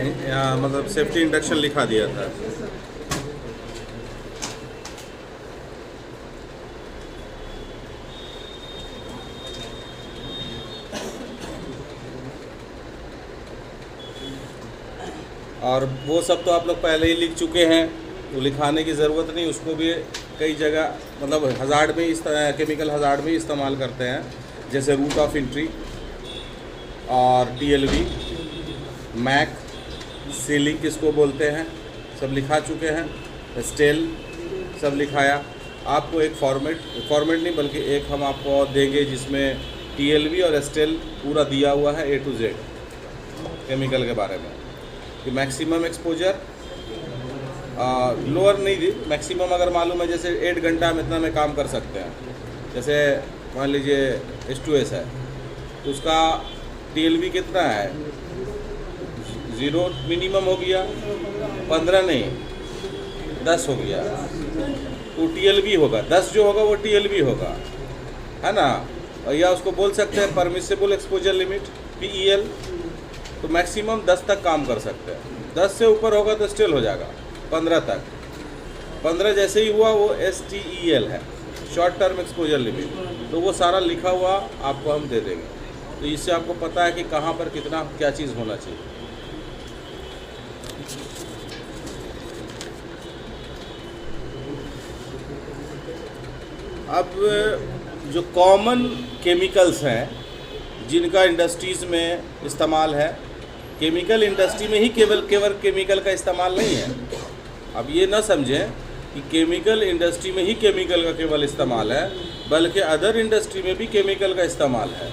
मतलब safety induction लिखा दिया था। और वो सब तो आप लोग पहले ही लिख चुके हैं, तो लिखाने की ज़रूरत नहीं। उसको भी कई जगह मतलब हज़ार्ड में केमिकल हज़ार्ड में इस्तेमाल करते हैं, जैसे रूट ऑफ एंट्री और TLV, मैक, सीलिंग किसको बोलते हैं, सब लिखा चुके हैं। स्टेल सब लिखाया। आपको एक फॉर्मेट नहीं बल्कि एक हम आपको देंगे जिसमें TLV और स्टेल पूरा दिया हुआ है A to Z केमिकल के बारे में, कि मैक्सिमम एक्सपोजर लोअर नहीं दी, मैक्सिमम अगर मालूम है जैसे 8 घंटा हम इतना में काम कर सकते हैं। जैसे मान लीजिए H2S है तो उसका TLV कितना है, 0 मिनिमम हो गया, 15 नहीं 10 हो गया, तो TLV होगा 10, जो होगा वो TLV होगा, है ना। या उसको बोल सकते हैं परमिसिबल एक्सपोजर लिमिट PEL। तो मैक्सिमम 10 तक काम कर सकते हैं, 10 से ऊपर होगा तो स्टिल हो जाएगा 15 तक। 15 जैसे ही हुआ वो STEL है, शॉर्ट टर्म एक्सपोजर लिमिट। तो वो सारा लिखा हुआ आपको हम दे देंगे, तो इससे आपको पता है कि कहाँ पर कितना क्या चीज़ होना चाहिए। अब जो कॉमन केमिकल्स हैं जिनका इंडस्ट्रीज़ में इस्तेमाल है, केमिकल इंडस्ट्री में ही केवल केमिकल का इस्तेमाल नहीं है। अब ये ना समझें कि केमिकल इंडस्ट्री में ही केमिकल का केवल इस्तेमाल है, बल्कि अदर इंडस्ट्री में भी केमिकल का इस्तेमाल है।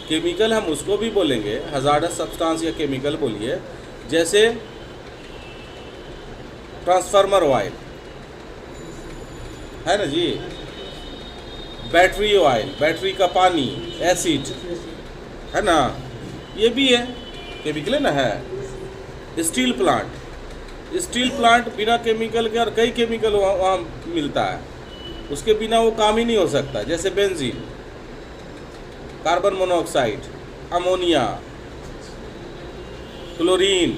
केमिकल हम उसको भी बोलेंगे, हज़ार्डस सब्सटेंस या केमिकल बोलिए, जैसे ट्रांसफार्मर ऑयल है ना जी, बैटरी ऑयल, बैटरी का पानी, एसिड है ना, ये भी है केमिकल है ना। है स्टील प्लांट बिना केमिकल के, और कई केमिकल वहाँ मिलता है, उसके बिना वो काम ही नहीं हो सकता। जैसे benzene, carbon monoxide, ammonia, chlorine,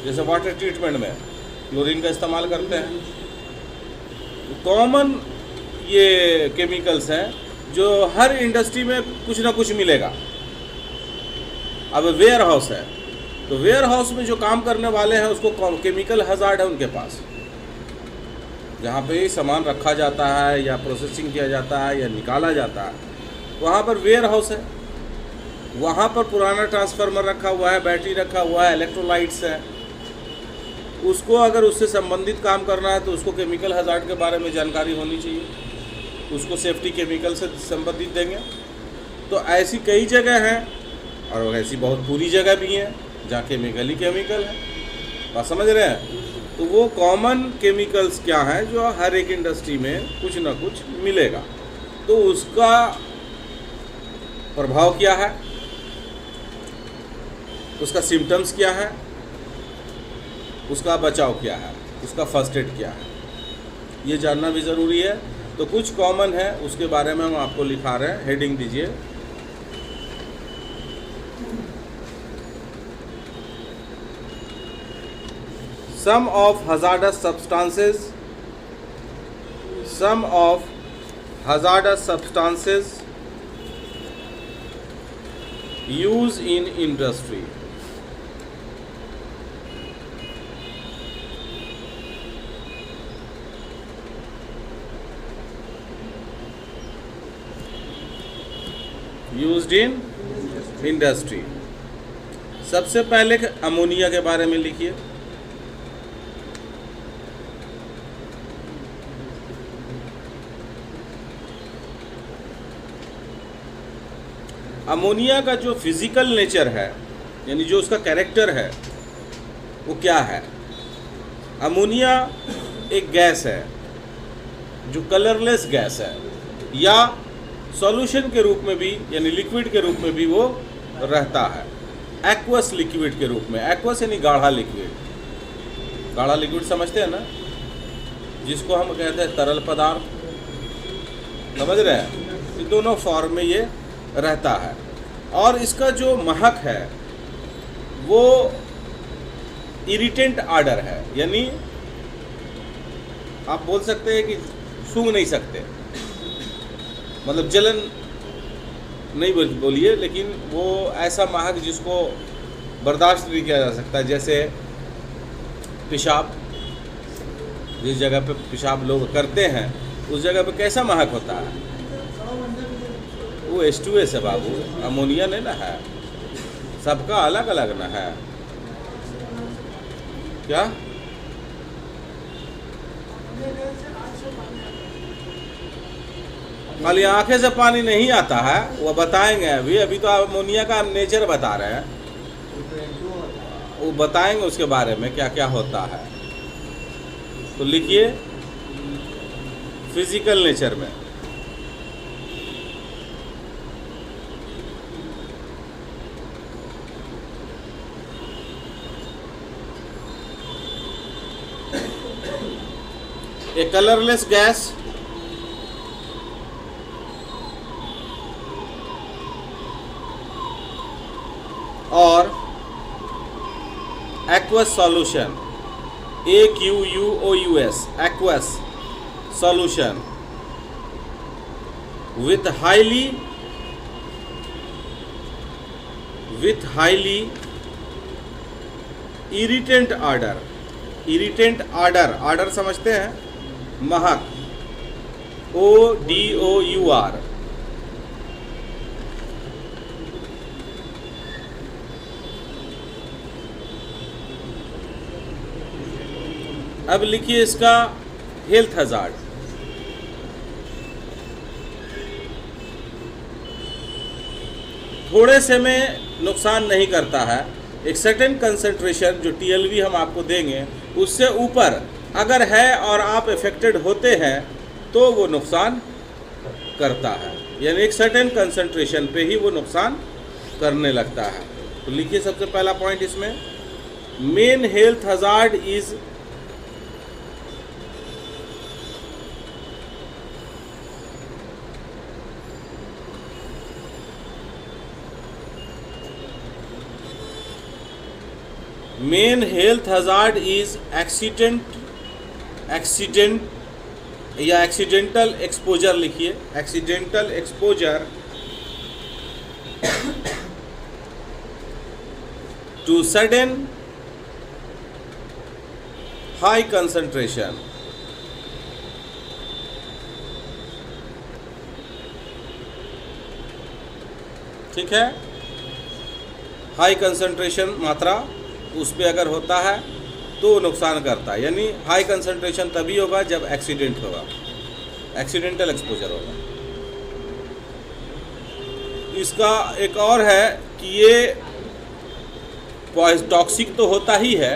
जैसे वाटर ट्रीटमेंट में क्लोरीन का इस्तेमाल करते हैं। कॉमन ये केमिकल्स हैं जो हर इंडस्ट्री में कुछ ना कुछ मिलेगा। अब वेयर हाउस है तो वेयर हाउस में जो काम करने वाले हैं उसको केमिकल हज़ार्ड है उनके पास, जहाँ पे सामान रखा जाता है या प्रोसेसिंग किया जाता है या निकाला जाता है, वहाँ पर वेयर हाउस है। वहाँ पर पुराना ट्रांसफार्मर रखा हुआ है, बैटरी रखा हुआ है, इलेक्ट्रोलाइट्स है। उसको अगर उससे संबंधित काम करना है तो उसको केमिकल हज़ार्ड के बारे में जानकारी होनी चाहिए, उसको सेफ्टी केमिकल से संबंधित देंगे। तो ऐसी कई जगह हैं और ऐसी बहुत पूरी जगह भी हैं जहाँ केमिकल ही केमिकल है, बात समझ रहे हैं। तो वो कॉमन केमिकल्स क्या हैं जो हर एक इंडस्ट्री में कुछ ना कुछ मिलेगा, तो उसका प्रभाव क्या है, उसका सिम्टम्स क्या है, उसका बचाव क्या है, उसका फर्स्ट एड क्या है, ये जानना भी ज़रूरी है। तो कुछ कॉमन है उसके बारे में हम आपको लिखा रहे हैं, हेडिंग दीजिए। Some of hazardous substances used in industry. Used in industry. सबसे पहले अमोनिया के बारे में लिखिए। अमोनिया का जो फिज़िकल नेचर है, यानी जो उसका कैरेक्टर है, वो क्या है। अमोनिया एक गैस है जो कलरलेस गैस है, या सॉल्यूशन के रूप में भी यानी लिक्विड के रूप में भी वो रहता है, एक्वस लिक्विड के रूप में। एक्वस यानी गाढ़ा लिक्विड, गाढ़ा लिक्विड समझते हैं ना, जिसको हम कहते हैं तरल पदार्थ, समझ रहे हैं। ये दोनों फॉर्म में ये रहता है। और इसका जो महक है वो इरिटेंट आर्डर है, यानी आप बोल सकते हैं कि सूंघ नहीं सकते, मतलब जलन नहीं बोलिए, लेकिन वो ऐसा महक जिसको बर्दाश्त नहीं किया जा सकता। जैसे पेशाब, जिस जगह पे पेशाब लोग करते हैं उस जगह पे कैसा महक होता है, वो H2S है बाबू, अमोनिया नहीं ना है, सबका अलग अलग ना है क्या। खाली आंखें से पानी नहीं आता है, वो बताएंगे अभी तो अमोनिया का नेचर बता रहे हैं, वो बताएंगे उसके बारे में क्या क्या होता है। तो लिखिए फिजिकल नेचर में a colorless gas or aqueous solution, aqueous, aqueous solution with highly irritant odor, irritant odor समझते हैं, महक, ODOUR, अब लिखिए इसका हेल्थ हजार्ड। थोड़े से में नुकसान नहीं करता है, एक सर्टेन कंसंट्रेशन जो TLV हम आपको देंगे उससे ऊपर अगर है और आप इफेक्टेड होते हैं तो वो नुकसान करता है, यानी एक सर्टेन कंसंट्रेशन पे ही वो नुकसान करने लगता है। तो लिखिए सबसे पहला पॉइंट इसमें, main health hazard is main health hazard is accident या एक्सीडेंटल एक्सपोजर, लिखिए accidental exposure to sudden high concentration. ठीक है, हाई कंसंट्रेशन मात्रा उस पर अगर होता है तो नुकसान करता है, यानी हाई कंसंट्रेशन तभी होगा जब एक्सीडेंट होगा, एक्सीडेंटल एक्सपोजर होगा। इसका एक और है कि ये टॉक्सिक तो होता ही है,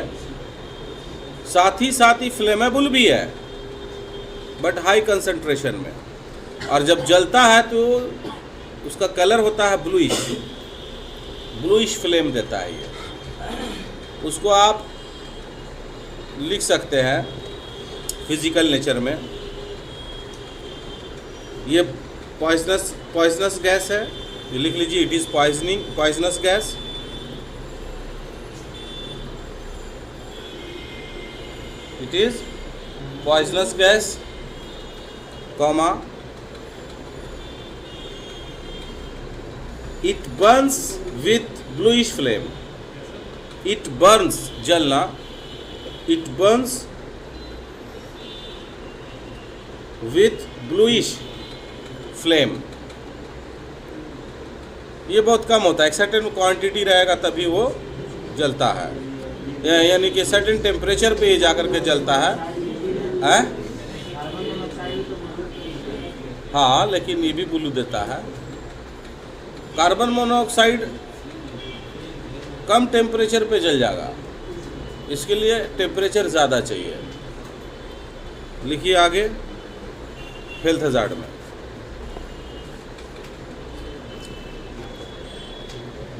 साथ ही फ्लेमेबल भी है, बट हाई कंसंट्रेशन में, और जब जलता है तो उसका कलर होता है ब्लूइश फ्लेम देता है ये। उसको आप लिख सकते हैं फिजिकल नेचर में, ये पॉइजनस गैस है, ये लिख लीजिए, it is poisonous gas. It is poisonous gas, comma, it burns with bluish flame, it burns जलना, it burns with bluish flame. ये बहुत कम होता है, एक सर्टेन क्वांटिटी रहेगा तभी वो जलता है, यानी कि सर्टेन टेम्परेचर पे ये जाकर के जलता है। हाँ, लेकिन ये भी ब्लू देता है। कार्बन मोनोऑक्साइड कम टेम्परेचर पे जल जाएगा, इसके लिए टेम्परेचर ज़्यादा चाहिए। लिखिए आगे हेल्थ हजार्ड में,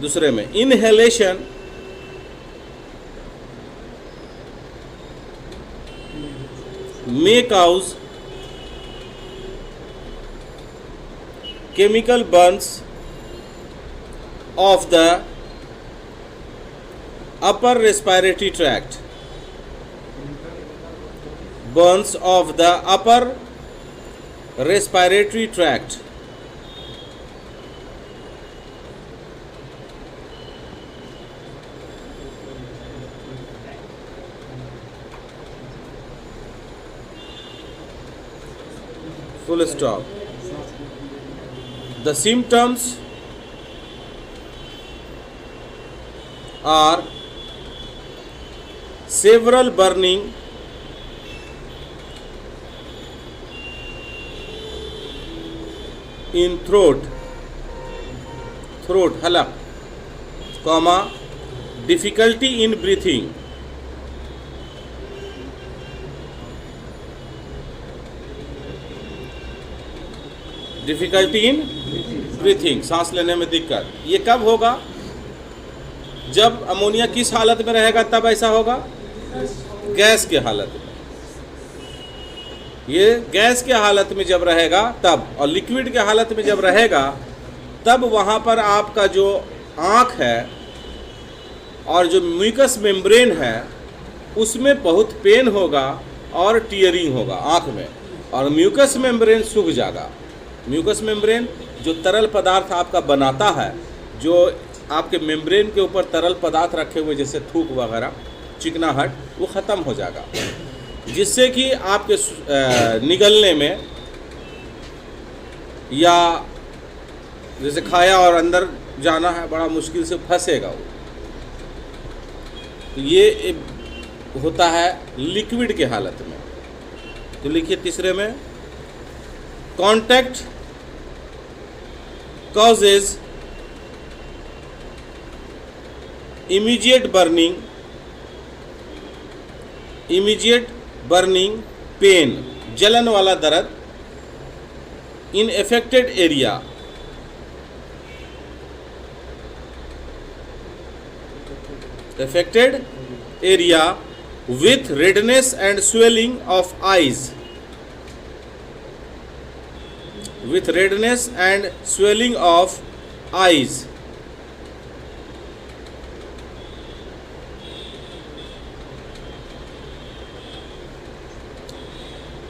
दूसरे में, inhalation may cause chemical burns of the upper respiratory tract, burns of the upper respiratory tract, full stop. The symptoms are several burning, in throat, halaq, comma, difficulty in breathing, सांस लेने में दिक्कत। ये कब होगा? जब अमोनिया किस हालत में रहेगा तब ऐसा होगा? गैस के हालत में। ये गैस के हालत में जब रहेगा तब, और लिक्विड के हालत में जब रहेगा तब वहाँ पर आपका जो आँख है और जो म्यूकस मेम्ब्रेन है उसमें बहुत पेन होगा और टीयरिंग होगा आँख में, और म्यूकस मेम्ब्रेन सूख जाएगा। म्यूकस मेम्ब्रेन जो तरल पदार्थ आपका बनाता है, जो आपके मेम्ब्रेन के ऊपर तरल पदार्थ रखे हुए जैसे थूक वगैरह, चिकनाहट, वो ख़त्म हो जाएगा, जिससे कि आपके निगलने में या जैसे खाया और अंदर जाना है बड़ा मुश्किल से फंसेगा वो। तो ये होता है लिक्विड के हालत में। तो लिखिए तीसरे में, contact causes immediate burning pain, जलन वाला दर्द, in affected area with redness and swelling of eyes,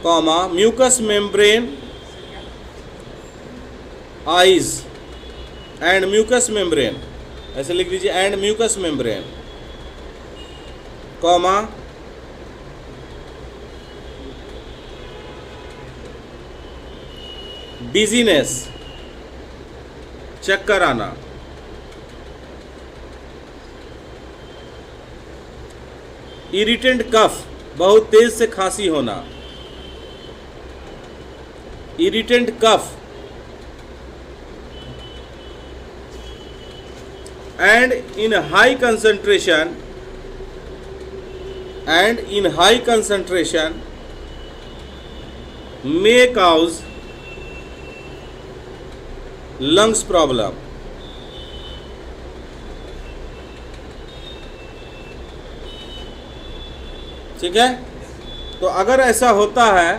comma, mucous membrane, eyes and mucous membrane, ऐसे लिख लीजिए, and mucous membrane, comma, dizziness, चक्कर आना, इरिटेंट कफ, बहुत तेज से खांसी होना, irritant cough, and in high concentration may cause lungs problem. ठीक है, तो अगर ऐसा होता है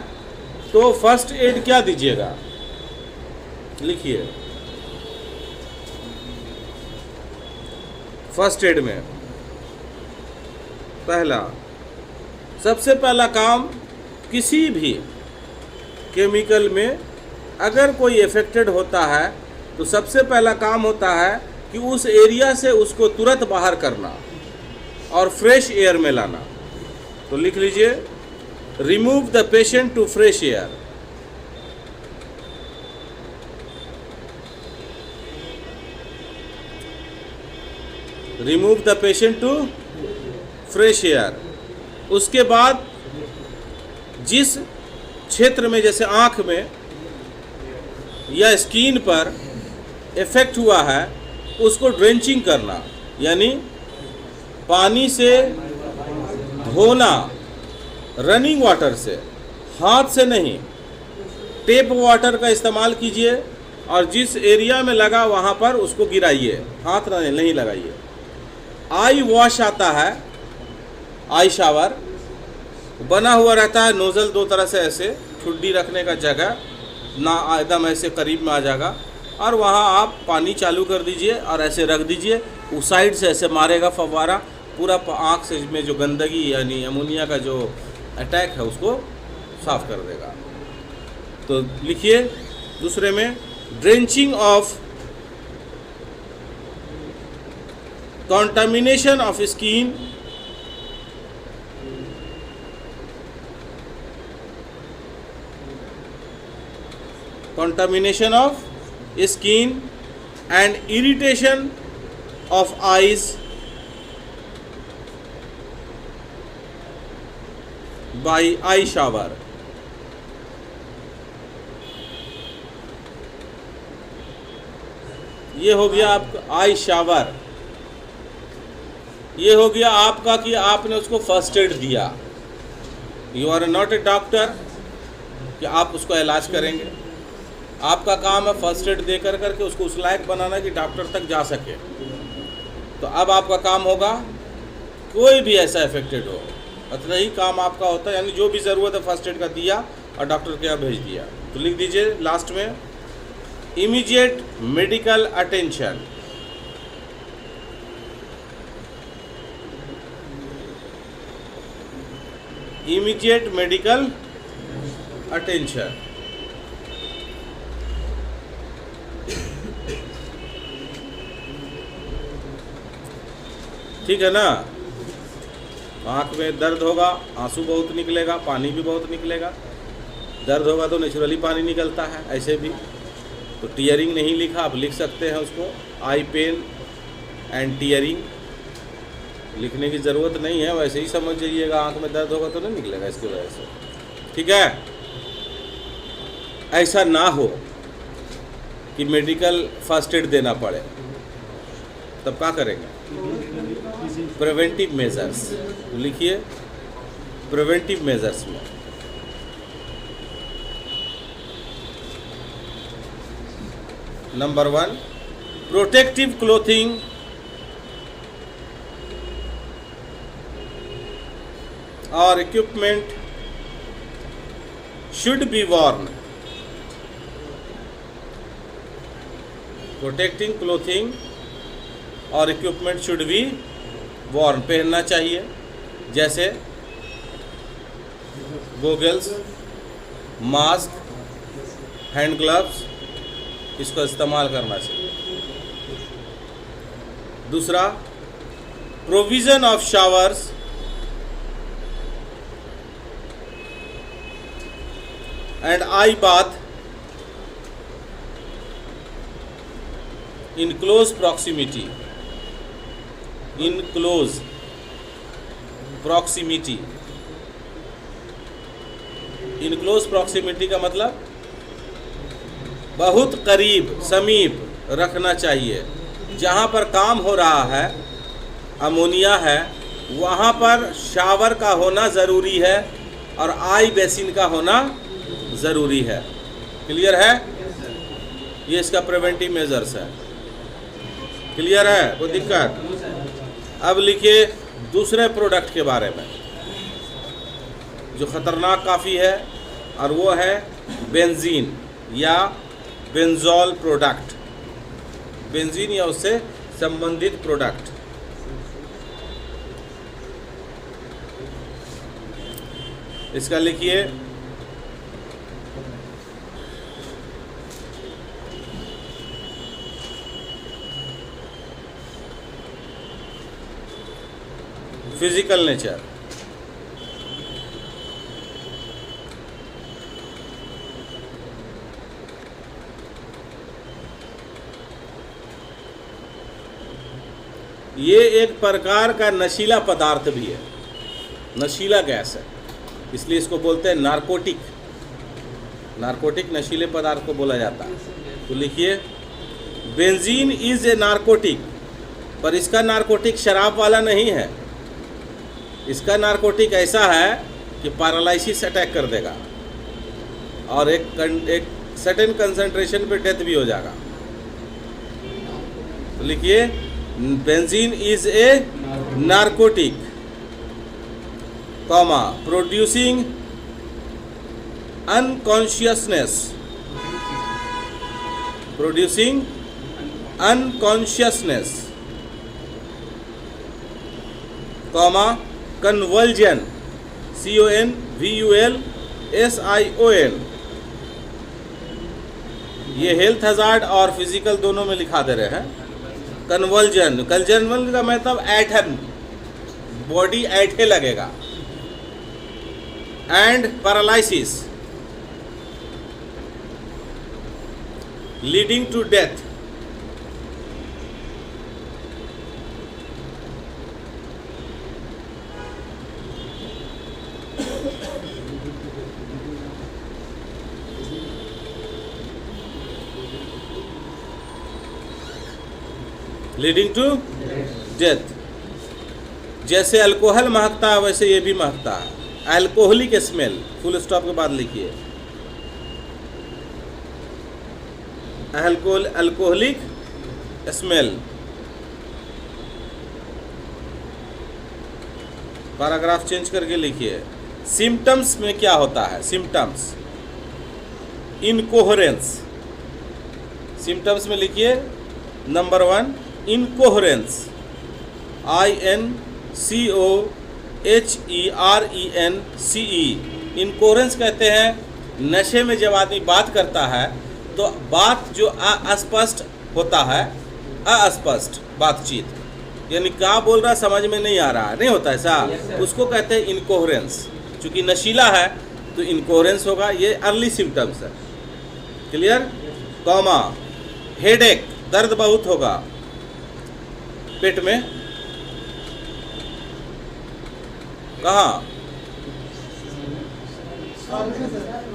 तो फर्स्ट एड क्या दीजिएगा? लिखिए, फर्स्ट एड में सबसे पहला काम, किसी भी केमिकल में अगर कोई इफेक्टेड होता है तो सबसे पहला काम होता है कि उस एरिया से उसको तुरंत बाहर करना और फ्रेश एयर में लाना। तो लिख लीजिए, remove the patient to fresh air. Remove the patient to fresh air. उसके बाद जिस क्षेत्र में, जैसे आँख में या स्किन पर इफेक्ट हुआ है, उसको ड्रेंचिंग करना, यानी पानी से धोना, रनिंग वाटर से, हाथ से नहीं, टेप वाटर का इस्तेमाल कीजिए और जिस एरिया में लगा वहाँ पर उसको गिराइए, हाथ नहीं लगाइए। आई वॉश आता है, आई शावर बना हुआ रहता है, नोज़ल दो तरह से ऐसे ठुड्डी रखने का जगह ना एकदम ऐसे करीब में आ जाएगा, और वहाँ आप पानी चालू कर दीजिए और ऐसे रख दीजिए, उस साइड से ऐसे मारेगा फव्वारा पूरा आँख से में जो गंदगी यानी अमोनिया का जो अटैक है उसको साफ कर देगा। तो लिखिए दूसरे में, drenching of contamination of skin and irritation of eyes by eye shower। ये हो गया आपका आई शावर। ये हो गया आपका कि आपने उसको फर्स्ट एड दिया। You are not a doctor कि आप उसको इलाज करेंगे। आपका काम है फर्स्ट एड दे करके उसको उस लायक बनाना कि डॉक्टर तक जा सके। तो अब आपका काम होगा, कोई भी ऐसा इफेक्टेड हो, इतना ही काम आपका होता है, यानी जो भी ज़रूरत है फर्स्ट एड का दिया और डॉक्टर के यहाँ भेज दिया। तो लिख दीजिए लास्ट में, immediate medical attention. Immediate medical attention. ठीक है ना। आँख में दर्द होगा, आंसू बहुत निकलेगा, पानी भी बहुत निकलेगा। दर्द होगा तो नेचुरली पानी निकलता है, ऐसे भी। तो टीयरिंग नहीं लिखा, आप लिख सकते हैं उसको, आई पेन एंड टीयरिंग। लिखने की ज़रूरत नहीं है, वैसे ही समझ जाइएगा। आँख में दर्द होगा तो नहीं निकलेगा इसकी वजह से। ठीक है। ऐसा ना हो कि मेडिकल फर्स्ट एड देना पड़े, तब क्या करेंगे? Preventive measures. लिखिए प्रिवेंटिव मेजर्स में number 1, protective clothing or equipment should be worn। Protecting clothing और equipment should be worn, पहनना चाहिए। जैसे गोगल्स, मास्क, हैंड ग्लव्स, इसको इस्तेमाल करना चाहिए। दूसरा, provision of showers and eye bath in close proximity। in close proximity। in close proximity का मतलब बहुत करीब, समीप रखना चाहिए। जहाँ पर काम हो रहा है, अमोनिया है, वहाँ पर शावर का होना ज़रूरी है और आई बेसिन का होना ज़रूरी है। क्लियर है? ये इसका प्रिवेंटिव मेजर्स है। क्लियर है? कोई दिक्कत? अब लिखिए दूसरे प्रोडक्ट के बारे में जो ख़तरनाक काफ़ी है, और वो है बेंजीन या बेंजोल प्रोडक्ट। बेंजीन या उससे संबंधित प्रोडक्ट। इसका लिखिए फिजिकल नेचर। ये एक प्रकार का नशीला पदार्थ भी है, नशीला गैस है, इसलिए इसको बोलते हैं नारकोटिक। नारकोटिक नशीले पदार्थ को बोला जाता है। तो लिखिए बेंजीन इज ए नारकोटिक, पर इसका नारकोटिक शराब वाला नहीं है। इसका नारकोटिक ऐसा है कि पैरालिसिस अटैक कर देगा और एक सर्टेन कंसंट्रेशन पे डेथ भी हो जाएगा। तो लिखिए benzene is a narcotic, comma, producing unconsciousness, producing unconsciousness comma convulsion, CONVULSION। ये हेल्थ हजार्ड और फिजिकल दोनों में लिखा दे रहे हैं। कन्वल्जन, कन्वल्जन का मतलब ऐठन, बॉडी ऐठे लगेगा। And paralysis leading to death, leading to death. जैसे अल्कोहल महकता है वैसे ये भी महकता है, अल्कोहलिक स्मेल, फुल स्टॉप के बाद लिखिए अल्कोहलिक स्मेल। पैराग्राफ चेंज करके लिखिए। सिम्टम्स में क्या होता है? सिम्टम्स इनकोहेरेंस, सिम्टम्स में लिखिए नंबर 1 इनकोहेरेंस, INCOHERENCE। इनकोहेरेंस कहते हैं नशे में जब आदमी बात करता है तो बात जो अस्पष्ट होता है, अस्पष्ट बातचीत, यानी क्या बोल रहा समझ में नहीं आ रहा है, नहीं होता ऐसा, उसको कहते हैं इनकोहेरेंस। चूँकि नशीला है तो इनकोहेरेंस होगा। ये अर्ली सिम्टम्स है, क्लियर। कॉमा हेडेक, दर्द बहुत होगा पेट में, कहाँ?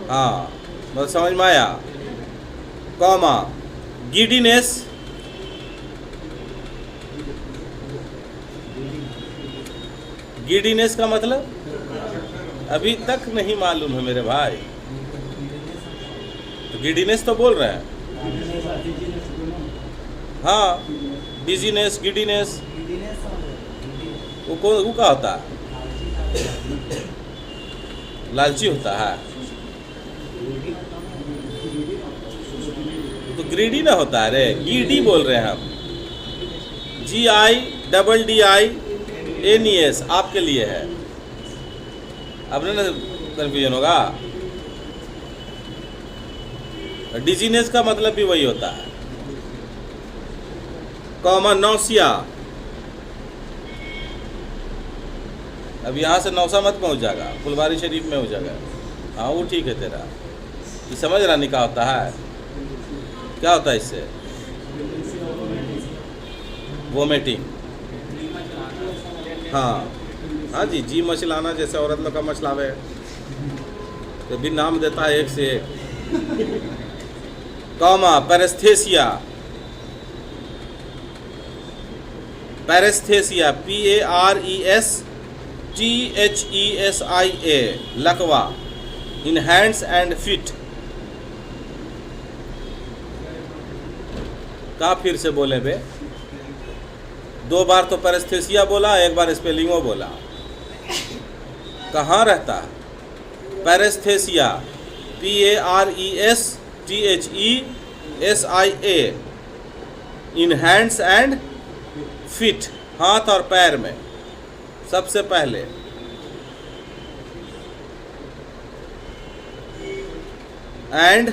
हाँ, मतलब समझ में आया। कॉमा गिडीनेस, गिडीनेस का मतलब अभी तक नहीं मालूम है मेरे भाई। तो गिडीनेस तो बोल रहे हैं, हाँ, डिजीनेस, गिडीनेस, वो क्या होता है? लालची होता है, तो ग्रीडी ना होता है रे, गीडी बोल रहे हैं हम। GIDDINES आपके लिए है, अब ना कन्फ्यूजन होगा। डिजीनेस का मतलब भी वही होता है। कॉमा नौसिया, अब यहाँ से नौसा मत पहुँच जाएगा, फुलवारी शरीफ में हो जाएगा। हाँ वो ठीक है तेरा, ये समझ रहा नहीं क्या होता है, क्या होता है इससे? वोमिटिंग, हाँ हाँ जी, जी मचलाना, जैसे औरत लोग का मचलावे, तो भी नाम देता है एक से एक। कॉमा पैरेस्थेसिया, पैरेस्थेसिया PARESTHESIA, लकवा इन हैंड्स एंड फीट। का फिर से बोले बे, 2 बार तो पैरेस्थेसिया बोला, 1 बार स्पेलिंगो बोला। कहाँ रहता है पैरेस्थेसिया? PARESTHESIA in hands and feet, हाथ और पैर में सबसे पहले। एंड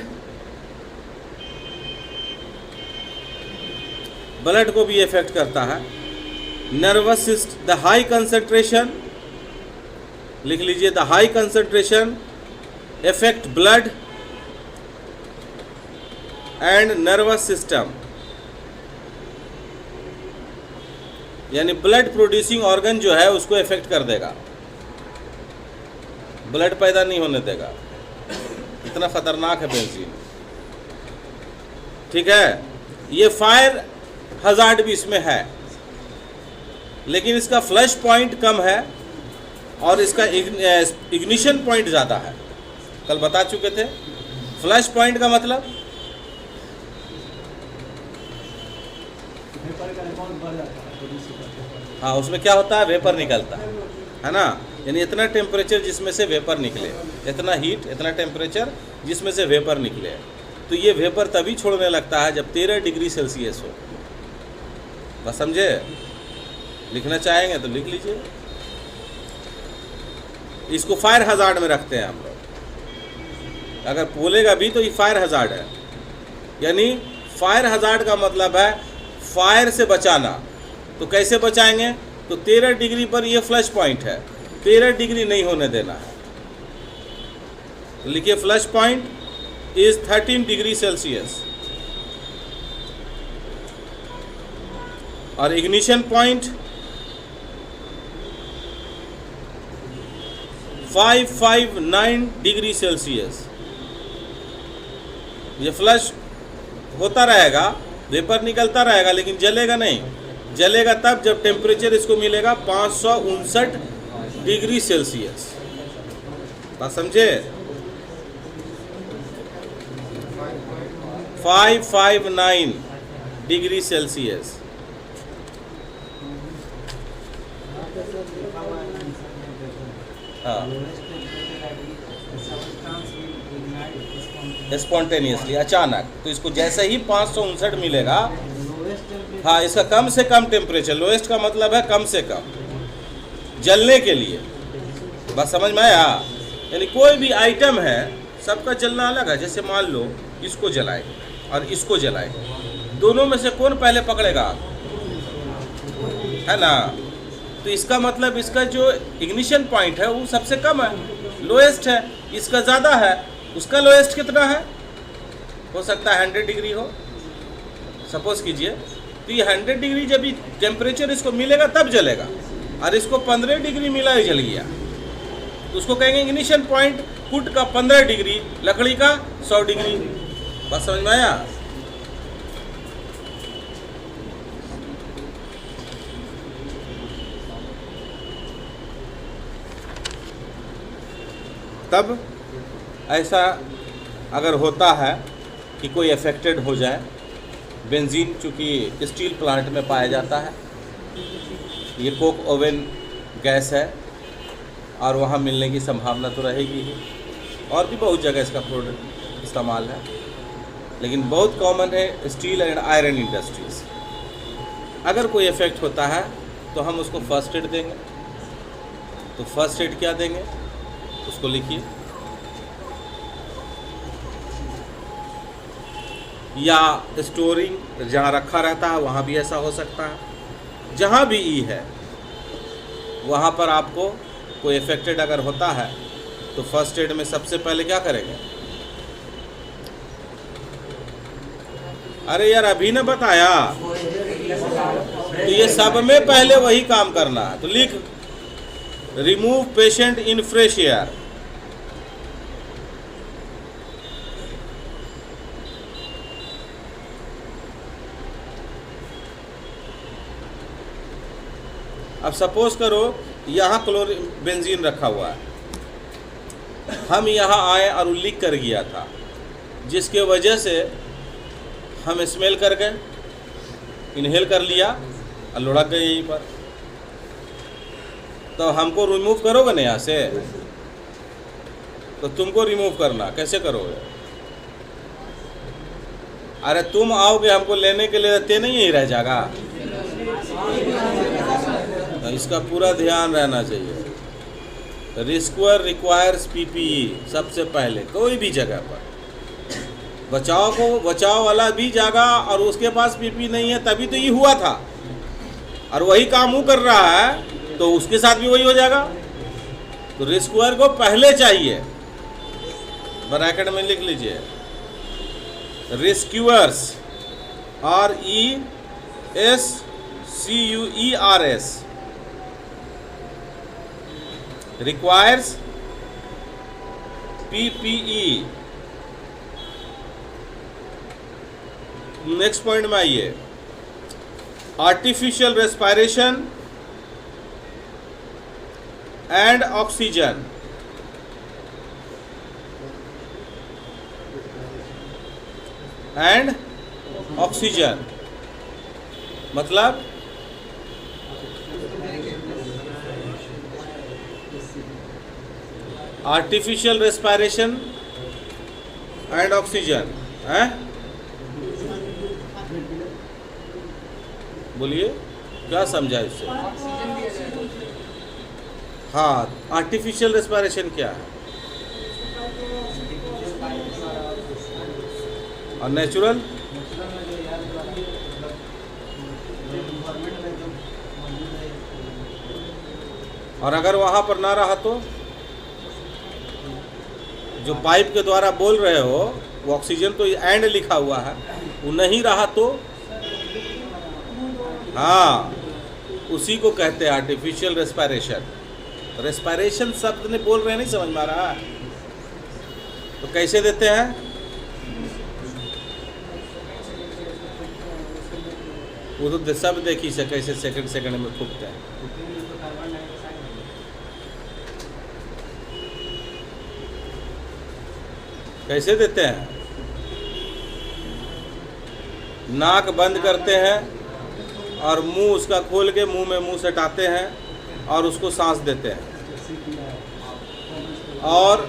ब्लड को भी इफेक्ट करता है। Nervous system, the high concentration, लिख लीजिए, the high concentration effect blood and nervous system, यानी ब्लड प्रोड्यूसिंग ऑर्गन जो है उसको इफेक्ट कर देगा, ब्लड पैदा नहीं होने देगा। इतना खतरनाक है बेंजीन, ठीक है। ये फायर हजार्ड भी इसमें है, लेकिन इसका फ्लैश पॉइंट कम है और इसका इग्निशन पॉइंट ज़्यादा है। कल बता चुके थे। फ्लैश पॉइंट का मतलब हाँ, उसमें क्या होता है, वेपर निकलता है ना, यानी इतना टेम्परेचर जिसमें से वेपर निकले, इतना हीट, इतना टेम्परेचर जिसमें से वेपर निकले। तो ये वेपर तभी छोड़ने लगता है जब 13 डिग्री सेल्सियस हो। बस समझे? लिखना चाहेंगे तो लिख लीजिए। इसको फायर हजार्ड में रखते हैं हम लोग। अगर बोलेगा भी तो ये फायर हजार्ड है, यानी फायर हजार्ड का मतलब है फायर से बचाना। तो कैसे बचाएंगे? तो 13 डिग्री पर ये फ्लश पॉइंट है, 13 डिग्री नहीं होने देना है। तो लिखिए flush point is 13 degree Celsius और इग्निशन पॉइंट 559 डिग्री सेल्सियस। ये फ्लश होता रहेगा, वेपर निकलता रहेगा, लेकिन जलेगा नहीं। जलेगा तब जब टेम्परेचर इसको मिलेगा 559 डिग्री सेल्सियस। बात समझे? 559 डिग्री सेल्सियस। हाँ, स्पॉन्टेनियसली, अचानक। तो इसको जैसे ही 559 मिलेगा, हाँ, इसका कम से कम टेम्परेचर, लोएस्ट का मतलब है कम से कम, जलने के लिए। बस समझ में आया? यानी कोई भी आइटम है, सबका जलना अलग है। जैसे मान लो इसको जलाए और इसको जलाए, दोनों में से कौन पहले पकड़ेगा, है ना? तो इसका मतलब इसका जो इग्निशन पॉइंट है वो सबसे कम है, लोएस्ट है। इसका ज़्यादा है, उसका लोएस्ट कितना है? हो सकता है 100 डिग्री हो, सपोज कीजिए। तो ये 100 डिग्री जब टेम्परेचर इसको मिलेगा तब जलेगा, और इसको 15 डिग्री मिला ही जल गया, तो उसको कहेंगे इग्निशन पॉइंट फुट का 15 डिग्री, लकड़ी का 100 डिग्री। बस समझ में आया? तब ऐसा अगर होता है कि कोई अफेक्टेड हो जाए, बेंजीन चूँकि स्टील प्लांट में पाया जाता है, ये कोक ओवन गैस है और वहाँ मिलने की संभावना तो रहेगी ही, और भी बहुत जगह इसका प्रोडक्ट इस्तेमाल है, लेकिन बहुत कॉमन है स्टील एंड आयरन इंडस्ट्रीज़। अगर कोई इफेक्ट होता है तो हम उसको फर्स्ट एड देंगे। तो फर्स्ट एड क्या देंगे उसको लिखिए, या स्टोरिंग जहाँ रखा रहता है वहाँ भी ऐसा हो सकता है। जहाँ भी ई है वहाँ पर आपको कोई इफेक्टेड अगर होता है तो फर्स्ट एड में सबसे पहले क्या करेंगे? अरे यार अभी ना बताया, तो ये सब में पहले वही काम करना है। तो लिख remove patient in fresh air. अब सपोज करो यहाँ बेंजीन रखा हुआ है, हम यहाँ आए और वो लीक कर गया था, जिसके वजह से हम स्मेल कर गए, इनहेल कर लिया और लुढ़क गए यहीं पर। तो हमको रिमूव करोगे ना यहाँ से? तो तुमको रिमूव करना कैसे करोगे? अरे तुम आओगे हमको लेने के लिए, ते नहीं यही रह जाएगा। तो इसका पूरा ध्यान रहना चाहिए। रिस्क्यूअर रिक्वायर्स पीपीई सबसे पहले, कोई भी जगह पर बचाव वाला भी जागा और उसके पास पीपी नहीं है, तभी तो ये हुआ था, और वही काम वो कर रहा है तो उसके साथ भी वही हो जाएगा। तो रिस्क्यूअर को पहले चाहिए, ब्रैकेट में लिख लीजिए रिस्क्यूअर्स, RESCUERS, requires PPE। Next point में आइए, artificial respiration and oxygen. And oxygen मतलब आर्टिफिशियल रेस्पिरेशन एंड ऑक्सीजन है। बोलिए क्या समझा इससे? हाँ, आर्टिफिशियल रेस्पिरेशन क्या है और नेचुरल? और अगर वहाँ पर ना रहा तो जो पाइप के द्वारा बोल रहे हो वो ऑक्सीजन तो एंड लिखा हुआ है, वो नहीं रहा तो? हाँ, उसी को कहते हैं आर्टिफिशियल रेस्पिरेशन। रेस्पिरेशन शब्द ने बोल रहे हैं, नहीं समझ में आ रहा? तो कैसे देते हैं? वो तो सब देखी से कैसे सेकंड सेकंड में फूकते हैं। कैसे देते हैं? नाक बंद करते हैं और मुंह उसका खोल के मुंह में मुंह सटाते हैं और उसको सांस देते हैं, और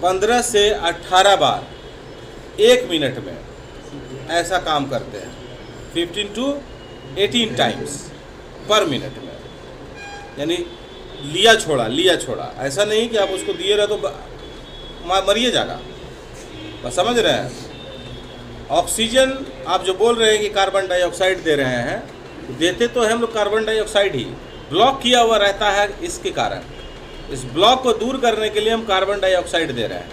15 से 18 बार 1 मिनट में ऐसा काम करते हैं। 15 to 18 टाइम्स पर मिनट में, यानी लिया छोड़ा। ऐसा नहीं कि आप उसको दिए रहे तो मरिए जाएगा, बस समझ रहे हैं? ऑक्सीजन आप जो बोल रहे हैं कि कार्बन डाइऑक्साइड दे रहे हैं, देते तो हम लोग कार्बन डाइऑक्साइड ही, ब्लॉक किया हुआ रहता है। इसके कारण इस ब्लॉक को दूर करने के लिए हम कार्बन डाइऑक्साइड दे रहे हैं,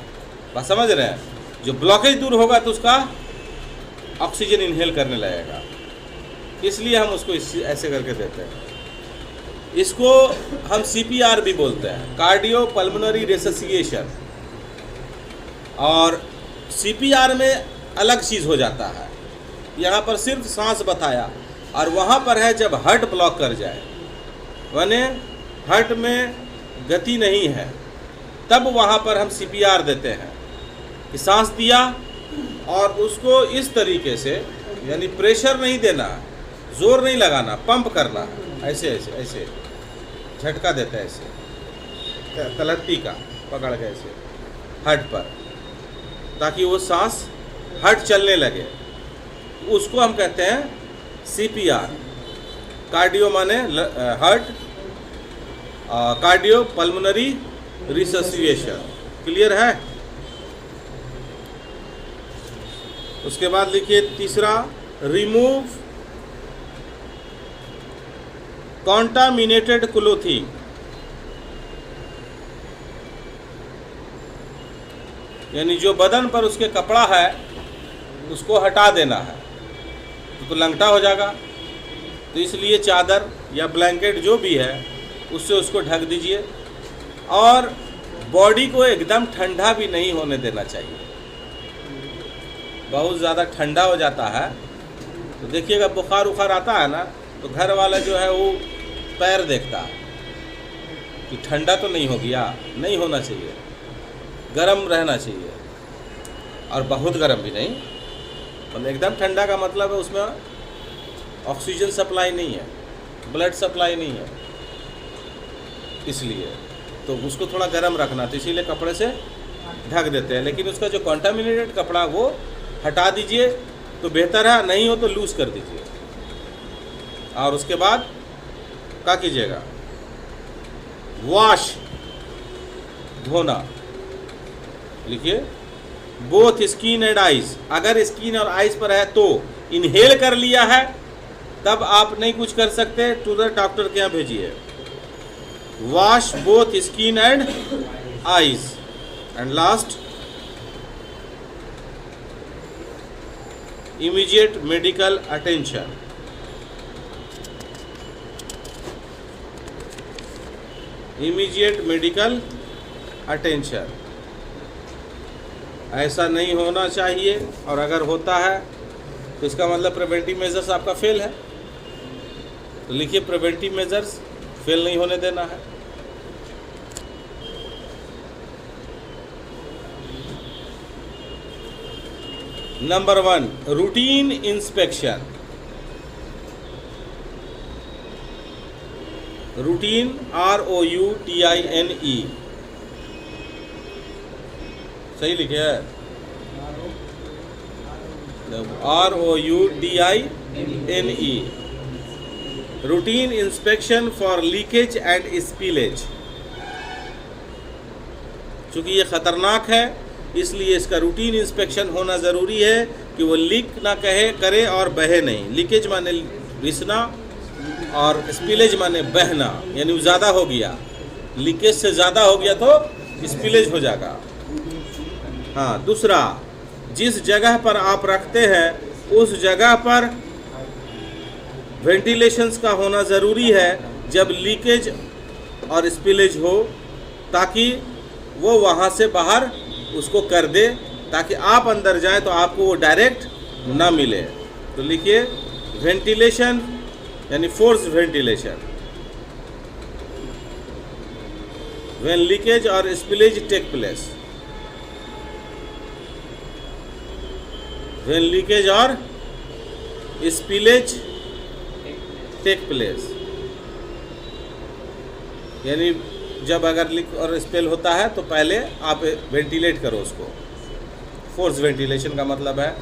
बस समझ रहे हैं? जो ब्लॉकेज दूर होगा तो उसका ऑक्सीजन इनहेल करने लगेगा, इसलिए हम उसको ऐसे करके देते हैं। इसको हम CPR भी बोलते हैं, कार्डियो पल्मोनरी रेससिएशन। और CPR में अलग चीज़ हो जाता है, यहाँ पर सिर्फ सांस बताया, और वहाँ पर है जब हार्ट ब्लॉक कर जाए, यानी हार्ट में गति नहीं है, तब वहाँ पर हम CPR देते हैं कि सांस दिया और उसको इस तरीके से, यानी प्रेशर नहीं देना, जोर नहीं लगाना, पंप करना, ऐसे ऐसे ऐसे झटका देता है, ऐसे तलहटी का पकड़ के ऐसे हार्ट पर, ताकि वो सांस हार्ट चलने लगे। उसको हम कहते हैं CPR। कार्डियो माने हार्ट, कार्डियो पल्मोनरी रिससिएशन। क्लियर है? उसके बाद लिखिए तीसरा, रिमूव कॉन्टामिनेटेड क्लोथिंग। यानी जो बदन पर उसके कपड़ा है उसको हटा देना है, तो लंगटा हो जाएगा, तो इसलिए चादर या ब्लैंकेट जो भी है उससे उसको ढक दीजिए। और बॉडी को एकदम ठंडा भी नहीं होने देना चाहिए, बहुत ज़्यादा ठंडा हो जाता है तो देखिएगा बुखार उखार आता है ना, तो घर वाला जो है वो पैर देखता है कि ठंडा तो नहीं हो गया, नहीं होना चाहिए, गर्म रहना चाहिए, और बहुत गर्म भी नहीं, मतलब एकदम ठंडा का मतलब है उसमें ऑक्सीजन सप्लाई नहीं है, ब्लड सप्लाई नहीं है, इसलिए तो उसको थोड़ा गर्म रखना, तो इसीलिए कपड़े से ढक देते हैं। लेकिन उसका जो कॉन्टामिनेटेड कपड़ा वो हटा दीजिए तो बेहतर है, नहीं हो तो लूज़ कर दीजिए। और उसके बाद क्या कीजिएगा? वॉश, धोना। लिखिए बोथ स्किन एंड आइज। अगर स्किन और आइज पर है तो इनहेल कर लिया है तब आप नहीं कुछ कर सकते, टू द डॉक्टर के यहाँ भेजिए। Wash both skin and eyes. And last, immediate medical attention. Immediate medical attention. ऐसा नहीं होना चाहिए, और अगर होता है तो इसका मतलब प्रिवेंटिव मेजर्स आपका फेल है। तो लिखिए प्रिवेंटिव मेजर्स फेल नहीं होने देना है। Number 1, routine inspection. Routine, ROUTINE, सही लिखे है? ROUTINE। Routine inspection for leakage and spillage. चूँकि ये ख़तरनाक है इसलिए इसका रूटीन इंस्पेक्शन होना ज़रूरी है कि वो लीक ना करे और बहे नहीं। लीकेज माने रिसना और स्पिलेज माने बहना, यानी ज़्यादा हो गया, लीकेज से ज़्यादा हो गया तो स्पिलेज हो जाएगा। हाँ, दूसरा, जिस जगह पर आप रखते हैं उस जगह पर वेंटिलेशंस का होना ज़रूरी है जब लीकेज और स्पिलेज हो, ताकि वो वहाँ से बाहर उसको कर दे, ताकि आप अंदर जाएं तो आपको वो डायरेक्ट ना मिले। तो लिखिए वेंटिलेशन यानी फोर्स वेंटिलेशन, व्हेन लीकेज और spillage take place, when leakage और स्पिलेज टेक प्लेस, यानी जब अगर लीक और स्पेल होता है तो पहले आप वेंटिलेट करो उसको। फोर्स वेंटिलेशन का मतलब है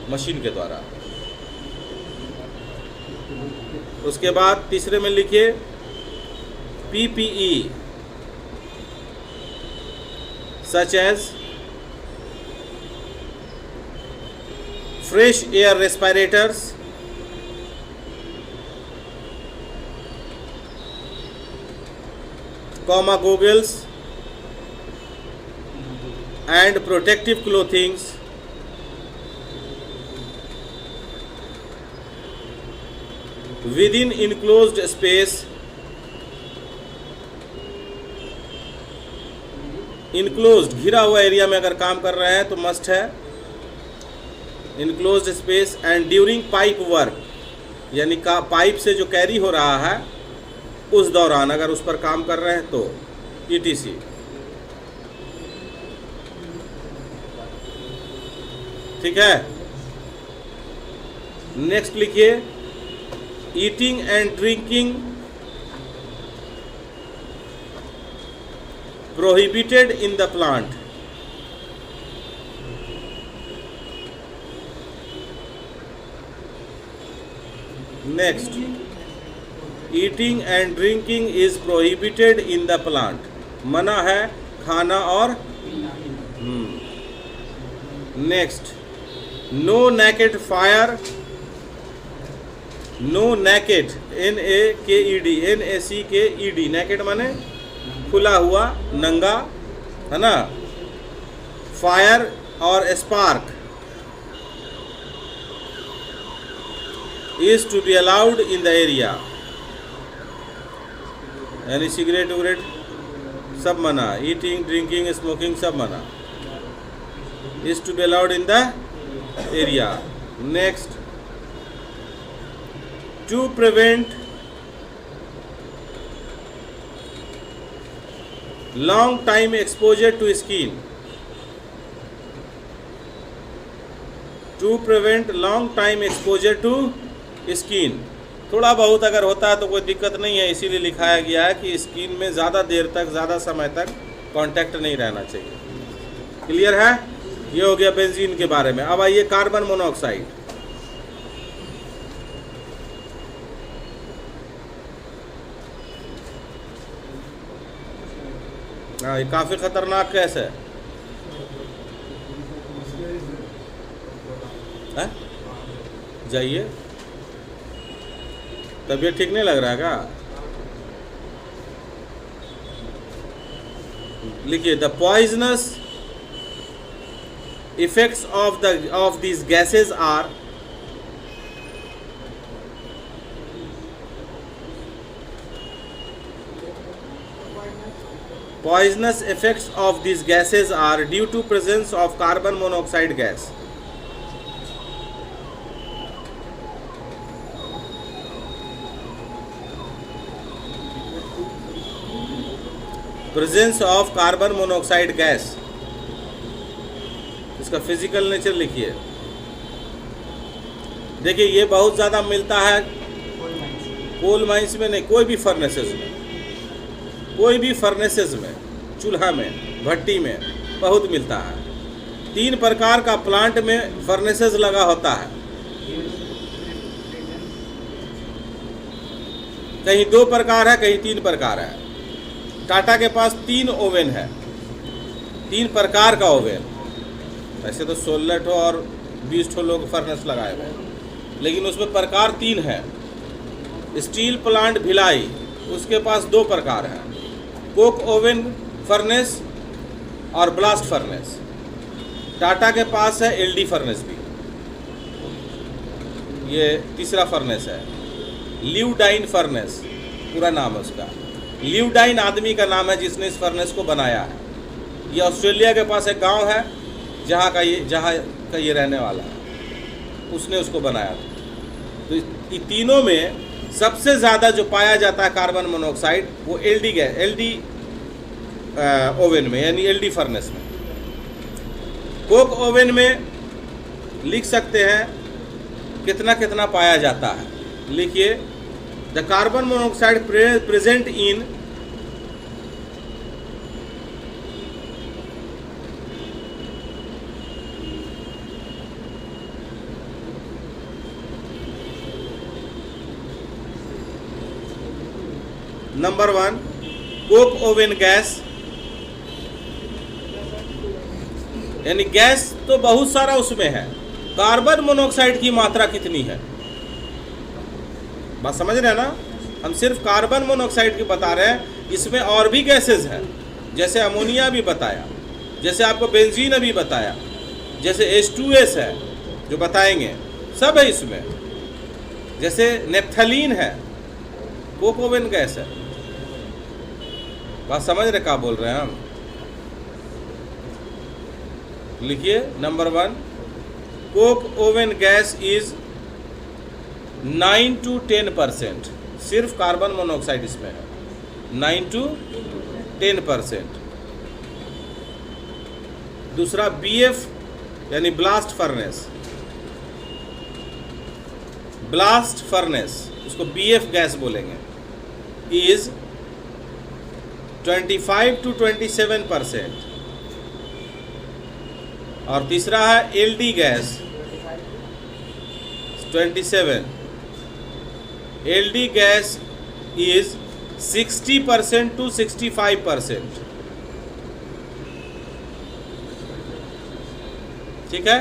मशीन के द्वारा। उसके बाद तीसरे में लिखिए PPE such as fresh air respirators, goggles and protective clothing within enclosed space, enclosed घिरा हुआ एरिया में अगर काम कर रहे हैं तो मस्ट है enclosed space, and during pipe work यानी का पाइप से जो कैरी हो रहा है उस दौरान अगर उस पर काम कर रहे हैं तो ETC। ठीक है, नेक्स्ट लिखिए eating and drinking prohibited in the plant. Next, eating and drinking is prohibited in the plant, मना है खाना और next, no naked fire, no naked NAKED NACKED, naked माने खुला हुआ, नंगा, है ना। फायर और spark is to be allowed in the area, यानी सिगरेट वगरेट सब मना, ईटिंग ड्रिंकिंग स्मोकिंग सब मना, is to be allowed in the area. Next, to prevent long time exposure to skin, to prevent long time exposure to skin. थोड़ा बहुत अगर होता है तो कोई दिक्कत नहीं है, इसीलिए लिखाया गया है कि स्किन में ज़्यादा देर तक, ज़्यादा समय तक कांटेक्ट नहीं रहना चाहिए। क्लियर है? ये हो गया बेंजीन के बारे में। अब आइए कार्बन मोनोऑक्साइड। हाँ, ये काफ़ी खतरनाक गैस है। जाइए, तबीयत ठीक नहीं लग रहा है क्या? लिखिए the poisonous effects of these gases are poisonous effects of these gases are due to presence of carbon monoxide gas. Presence of carbon monoxide gas, इसका फिजिकल नेचर लिखिए। देखिए ये बहुत ज़्यादा मिलता है कोल माइंस में, नहीं, कोई भी फर्नेसेस में, कोई भी फर्नेसेस में, चूल्हा में, भट्टी में बहुत मिलता है। 3 प्रकार का प्लांट में फर्नेसेस लगा होता है। कहीं 2 प्रकार है, कहीं 3 प्रकार है। टाटा के पास 3 ओवन है, 3 प्रकार का ओवन। वैसे तो 16 ठो और 20 ठो लोग फर्नेस लगाए हुए हैं, लेकिन उसमें प्रकार 3 है। स्टील प्लांट भिलाई, उसके पास 2 प्रकार हैं, कोक ओवन फर्नेस और ब्लास्ट फर्नेस। टाटा के पास है एलडी फर्नेस भी, ये तीसरा फर्नेस है। ल्यूडाइन फर्नेस पूरा नाम है उसका। ल्यूडाइन आदमी का नाम है जिसने इस फर्नेस को बनाया है। ये ऑस्ट्रेलिया के पास एक गांव है जहाँ का ये रहने वाला है, उसने उसको बनाया था। तो ये तीनों में सबसे ज़्यादा जो पाया जाता है कार्बन मोनोऑक्साइड वो एलडी ओवन में, यानी एलडी फर्नेस में। कोक ओवन में लिख सकते हैं कितना कितना पाया जाता है। लिखिए, the carbon monoxide present in number 1 Coke oven gas, यानी गैस तो बहुत सारा उसमें है, कार्बन मोनोऑक्साइड की मात्रा कितनी है, बात समझ रहे हैं ना। हम सिर्फ कार्बन मोनोऑक्साइड की बता रहे हैं, इसमें और भी गैसेस हैं, जैसे अमोनिया भी बताया, जैसे आपको बेंजीन अभी बताया, जैसे H2S है जो बताएंगे, सब है इसमें। जैसे नेप्थलीन है, कोक ओवन गैस है। बात समझ रहे क्या बोल रहे हैं हम। लिखिए, number 1 Coke oven gas is 9 to 10%, सिर्फ कार्बन मोनोऑक्साइड इसमें है, 9 to 10%। दूसरा BF यानी ब्लास्ट फर्नेस, ब्लास्ट फर्नेस उसको BF गैस बोलेंगे, इज 25 to 27%। और तीसरा है LD gas 27। LD gas is 60% to 65%। ठीक है,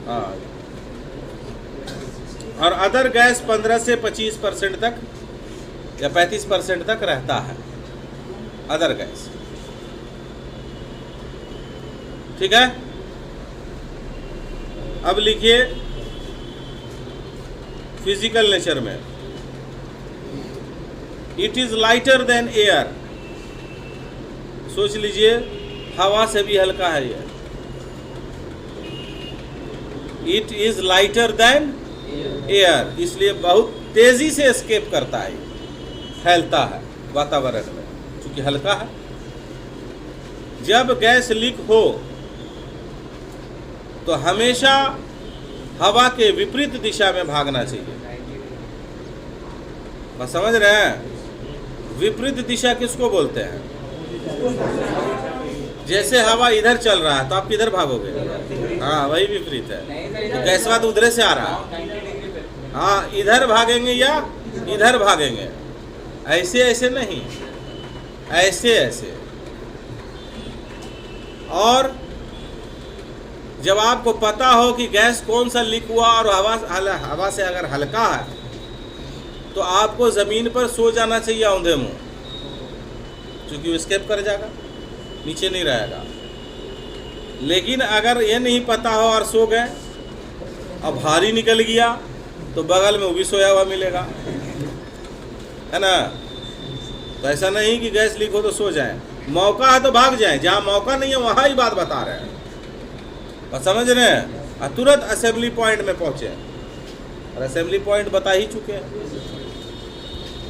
हाँ। और अदर गैस 15 से 25% तक या 35% तक रहता है, अदर गैस। ठीक है, अब लिखिए फिजिकल नेचर में, it is lighter than air. सोच लीजिए, हवा से भी हल्का है ये। It is lighter than air, इसलिए बहुत तेजी से एस्केप करता है, फैलता है वातावरण में, क्योंकि हल्का है। जब गैस लीक हो तो हमेशा हवा के विपरीत दिशा में भागना चाहिए। बस समझ रहे हैं, विपरीत दिशा किसको बोलते हैं? जैसे हवा इधर चल रहा है तो आप किधर भागोगे? हाँ, वही विपरीत है। तो गैस तो उधर से आ रहा है, हाँ, इधर भागेंगे या इधर भागेंगे, ऐसे ऐसे नहीं, ऐसे ऐसे। और जब आपको पता हो कि गैस कौन सा लीक हुआ और हवा से अगर हल्का है तो आपको ज़मीन पर सो जाना चाहिए औंधे मुँह, क्योंकि वो एस्केप कर जाएगा, नीचे नहीं रहेगा। लेकिन अगर ये नहीं पता हो और सो गए और भारी निकल गया तो बगल में वो भी सोया हुआ मिलेगा, है ना। तो ऐसा नहीं कि गैस लीक हो तो सो जाएं, मौका है तो भाग जाएं, जहाँ मौका नहीं है वहाँ ही बात बता रहे हैं। बस समझ रहे हैं, तुरंत असेंबली पॉइंट में पहुँचे, और असेंबली पॉइंट बता ही चुके हैं।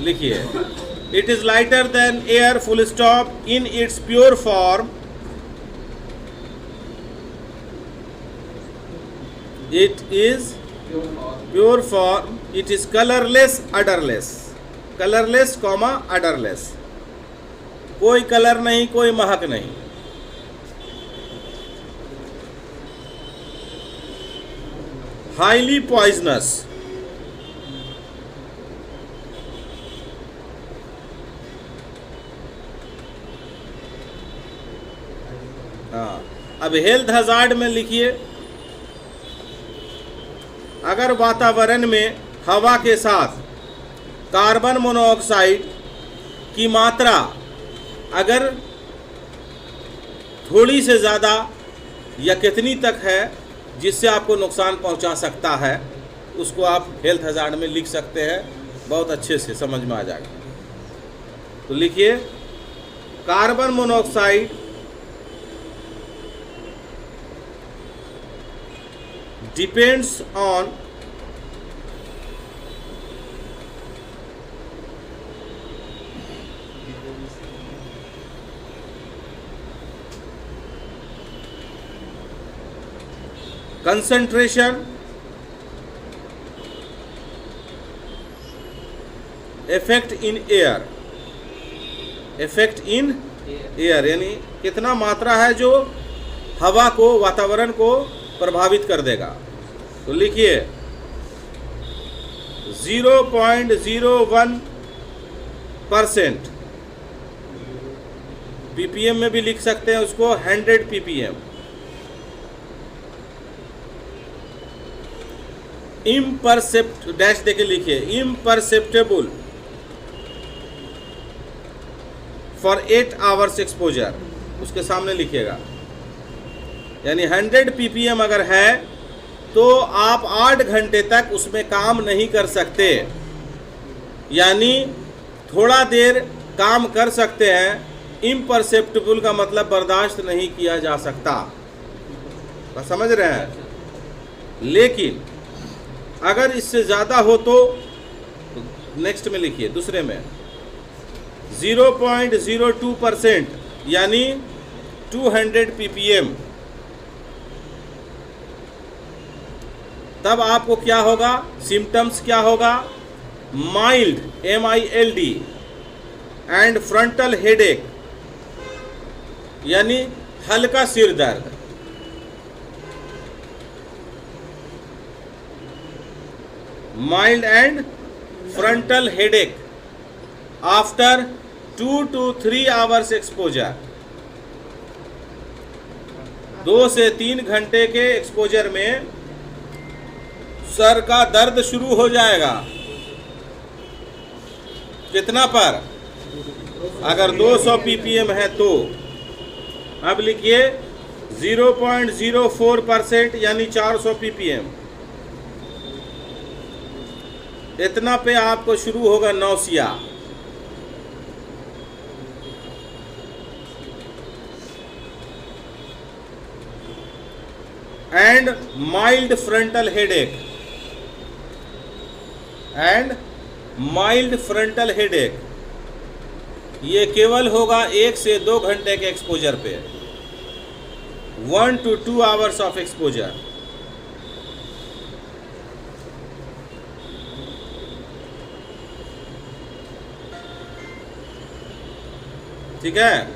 लिखिए, it is lighter than air full stop in its pure form. It is pure form, it is colourless odourless, colourless comma odourless, कोई कलर नहीं, कोई महक नहीं। हाईली पॉइजनस, हाँ, अब हेल्थ हजार्ड में लिखिए, अगर वातावरण में हवा के साथ कार्बन मोनोऑक्साइड की मात्रा अगर थोड़ी से ज़्यादा या कितनी तक है जिससे आपको नुकसान पहुंचा सकता है, उसको आप हेल्थ हजार्ड में लिख सकते हैं, बहुत अच्छे से समझ में आ जाएगा। तो लिखिए, carbon monoxide depends on concentration, effect in air, effect in air यानी कितना मात्रा है जो हवा को, वातावरण को प्रभावित कर देगा। तो लिखिए 0.01%, पीपीएम में भी लिख सकते हैं उसको 100 पीपीएम। इम्परसेप्ट डैश देके लिखिए, इम्परसेप्टेबल फॉर 8 आवर्स एक्सपोजर, उसके सामने लिखिएगा। यानी 100 पीपीएम अगर है तो आप 8 घंटे तक उसमें काम नहीं कर सकते, यानी थोड़ा देर काम कर सकते हैं। इम्परसेप्टेबल का मतलब बर्दाश्त नहीं किया जा सकता, बस समझ रहे हैं। लेकिन अगर इससे ज़्यादा हो तो नेक्स्ट में लिखिए, दूसरे में 0.02% यानी 200 ppm, तब आपको क्या होगा, सिम्टम्स क्या होगा, mild MILD and frontal headache यानी हल्का सिर दर्द, mild and frontal headache after 2 to 3 hours exposure। 2 से 3 घंटे के एक्सपोजर में सर का दर्द शुरू हो जाएगा। कितना पर, अगर 200 ppm है तो। अब लिखिए 0.04% यानी 400 ppm, इतना पे आपको शुरू होगा nausea, and mild frontal headache, and mild frontal headache. ये केवल होगा 1 से 2 घंटे के एक्सपोजर पे, 1 to 2 आवर्स ऑफ एक्सपोजर। ठीक है,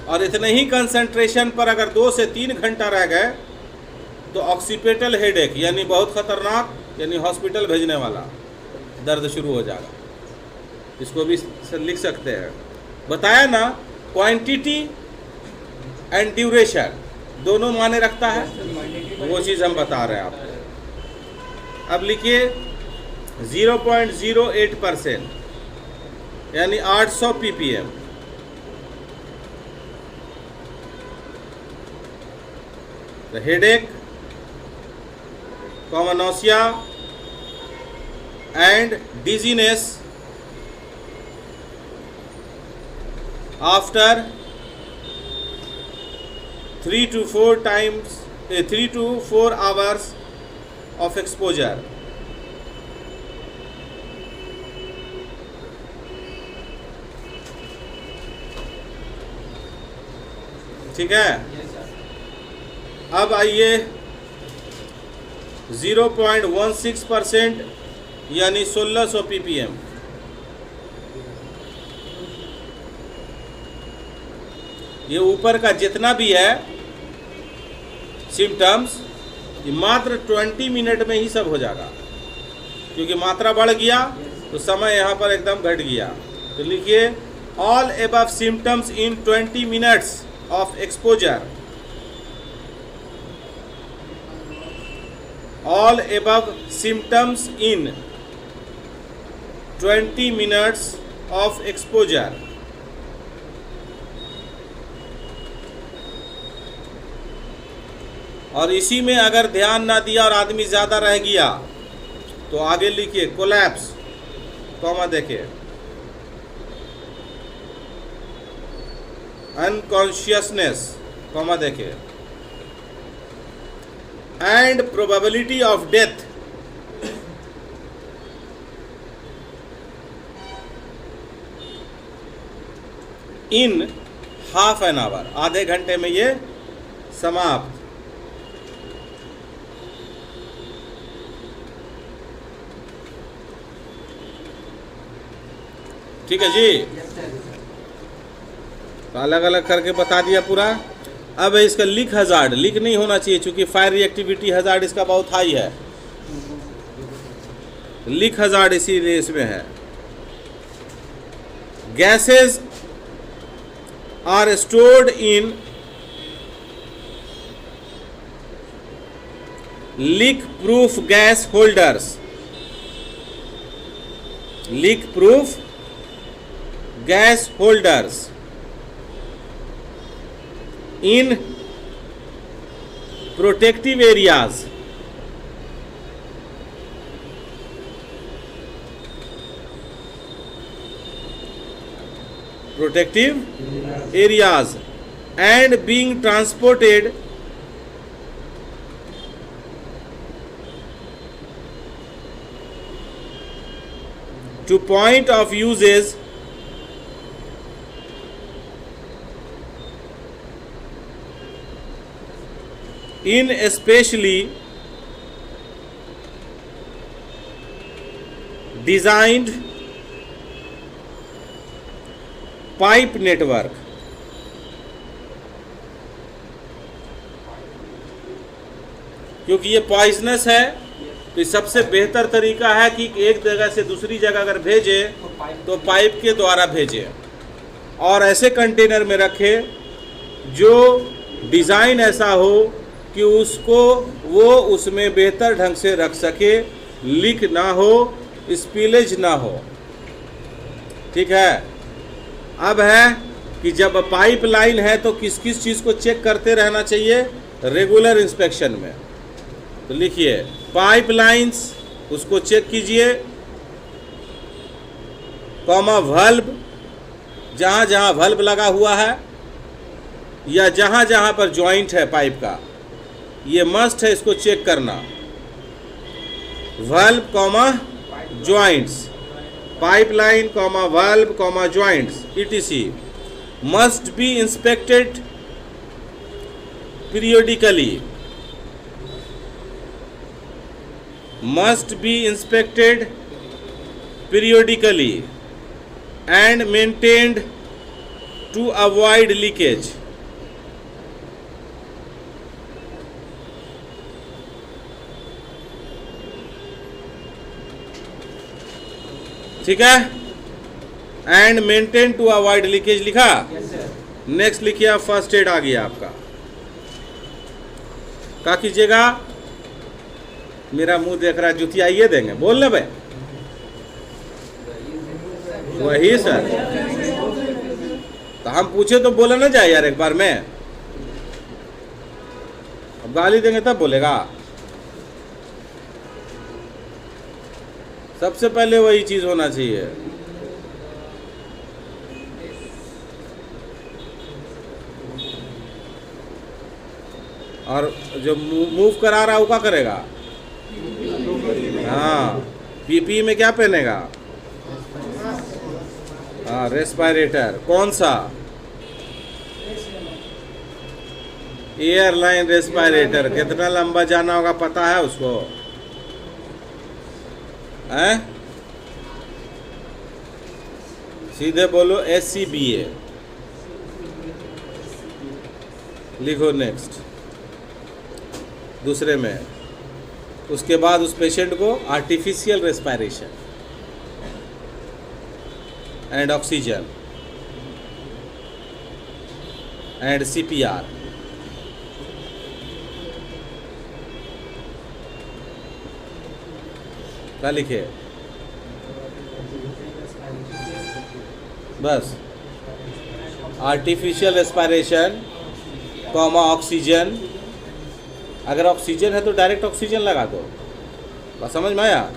और इतने ही कंसंट्रेशन पर अगर 2 से 3 घंटा रह गए तो ऑक्सीपेटल हेडेक यानी बहुत खतरनाक, यानी हॉस्पिटल भेजने वाला दर्द शुरू हो जाएगा। इसको भी लिख सकते हैं। बताया ना, क्वांटिटी एंड ड्यूरेशन दोनों माने रखता है, वो चीज़ हम बता रहे हैं आपको। अब लिखिए 0.08% यानी 800 ppm, the headache, nausea and dizziness after 3 to 4 hours of exposure। ठीक है, अब आइए 0.16% यानी 1600 ppm। ये ऊपर का जितना भी है सिम्टम्स, ये मात्र 20 मिनट में ही सब हो जाएगा, क्योंकि मात्रा बढ़ गया तो समय यहाँ पर एकदम घट गया। तो लिखिए all above symptoms in 20 minutes of exposure all above symptoms in 20 minutes of exposure. और इसी में अगर ध्यान ना दिया और आदमी ज़्यादा रह गया तो आगे लिखिए कोलैप्स, कॉमा देखिए, अनकॉन्शियसनेस, कॉमा देखिए, and probability of death in half an hour, आधे घंटे में ये समाप्त। ठीक है जी, तो अलग अलग करके बता दिया पूरा। अब इसका लीक हजार्ड, लीक नहीं होना चाहिए क्योंकि फायर रिएक्टिविटी हजार्ड इसका बहुत हाई है, लीक हजार्ड इसीलिए इसमें है। Gases are stored in leak proof gas holders, leak proof gas holders in protective areas, and being transported to point of uses in especially designed pipe network, क्योंकि ये poisonous है तो सबसे बेहतर तरीका है कि एक जगह से दूसरी जगह अगर भेजे तो पाइप के द्वारा भेजे और ऐसे कंटेनर में रखे जो डिज़ाइन ऐसा हो कि उसको वो उसमें बेहतर ढंग से रख सके, लीक ना हो, स्पिलेज ना हो। ठीक है। अब है कि जब पाइपलाइन है तो किस किस चीज़ को चेक करते रहना चाहिए रेगुलर इंस्पेक्शन में। तो लिखिए पाइपलाइंस, उसको चेक कीजिए, कॉमा वल्व, जहाँ जहाँ वल्व लगा हुआ है या जहाँ जहाँ पर जॉइंट है पाइप का, ये मस्ट है इसको चेक करना। Valve comma joints, pipeline comma valve comma joints etc must be inspected periodically, must be inspected periodically and maintained to avoid leakage। ठीक है। And maintain to avoid leakage लिखा। Next लिखिए first aid आ गया आपका। क्या कीजिएगा, मेरा मुंह देख रहा है, जुतियाइए देंगे, बोल ले भाई। वही सर, तो हम पूछे तो बोला ना जाए यार एक बार में, अब गाली देंगे तब बोलेगा। सबसे पहले वही चीज होना चाहिए। और जो मूव करा रहा है वो क्या करेगा? हाँ, पीपी में क्या पहनेगा? हाँ, रेस्पिरेटर। कौन सा? Airline respirator. कितना लंबा जाना होगा पता है उसको? हैं? सीधे बोलो SCBA लिखो। नेक्स्ट दूसरे में, उसके बाद उस पेशेंट को artificial respiration and oxygen and CPR। क्या लिखे? बस आर्टिफिशियल रेस्पिरेशन कॉमा ऑक्सीजन। अगर ऑक्सीजन है तो डायरेक्ट ऑक्सीजन लगा दो, बस समझ में आया।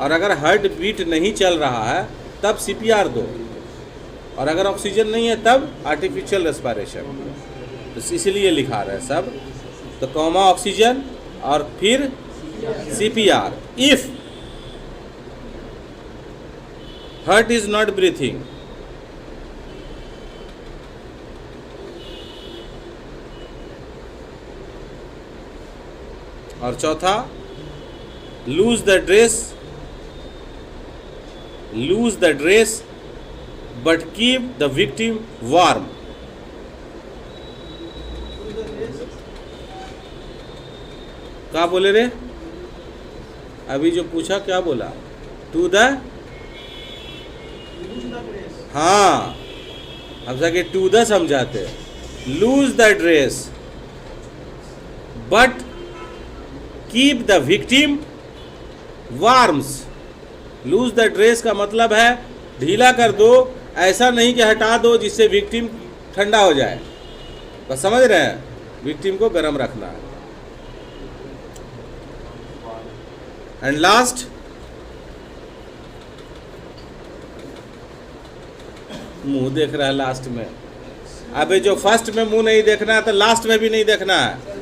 और अगर हार्ट बीट नहीं चल रहा है तब CPR दो, और अगर ऑक्सीजन नहीं है तब आर्टिफिशियल रेस्पिरेशन। तो इसीलिए लिखा रहा है सब, तो कॉमा ऑक्सीजन और फिर CPR। If heart is not breathing, और चौथा lose the dress but keep the victim warm. क्या बोले रे? अभी जो पूछा क्या बोला? टू द, हाँ हम सके टू द समझाते। Lose the dress but keep the victim warms. Lose the dress का मतलब है ढीला कर दो, ऐसा नहीं कि हटा दो जिससे विक्टिम ठंडा हो जाए। बस समझ रहे हैं, विक्टिम को गर्म रखना है। एंड लास्ट, मुंह देख रहा है लास्ट में। अबे जो फर्स्ट में मुंह नहीं देखना है तो लास्ट में भी नहीं देखना है।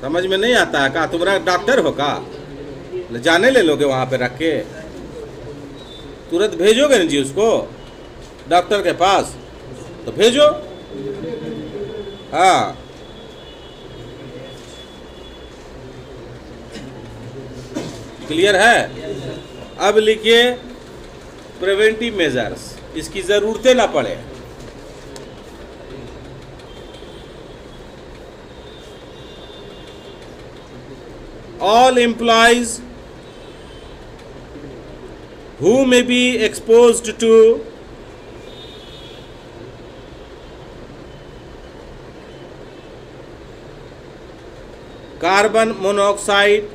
समझ में नहीं आता है? का तुम्हारा डॉक्टर हो का? जाने ले लोगे वहां पे रख के, तुरंत भेजोगे ना जी उसको डॉक्टर के पास, तो भेजो। हाँ, क्लियर है? अब लिखिए प्रिवेंटिव मेजर्स, इसकी जरूरतें ना पड़े। All employees who may be exposed to carbon monoxide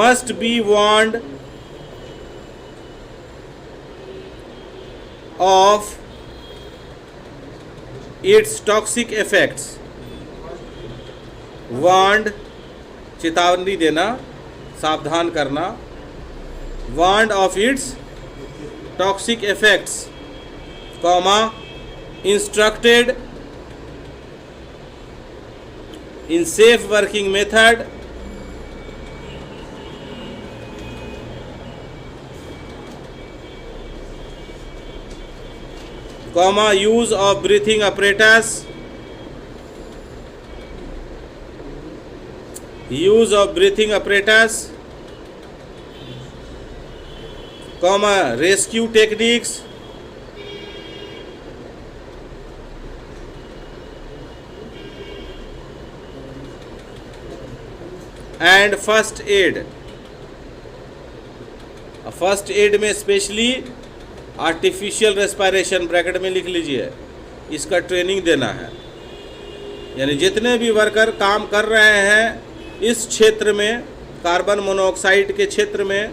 must be warned of its toxic effects. Warned, चेतावनी देना, सावधान करना। Warned of its toxic effects, comma instructed in safe working method, comma use of breathing apparatus, use of breathing apparatus, comma rescue techniques, and first aid. First aid में specially artificial respiration bracket में लिख लीजिए, इसका training देना है। यानी जितने भी वर्कर काम कर रहे हैं इस क्षेत्र में, कार्बन मोनोऑक्साइड के क्षेत्र में,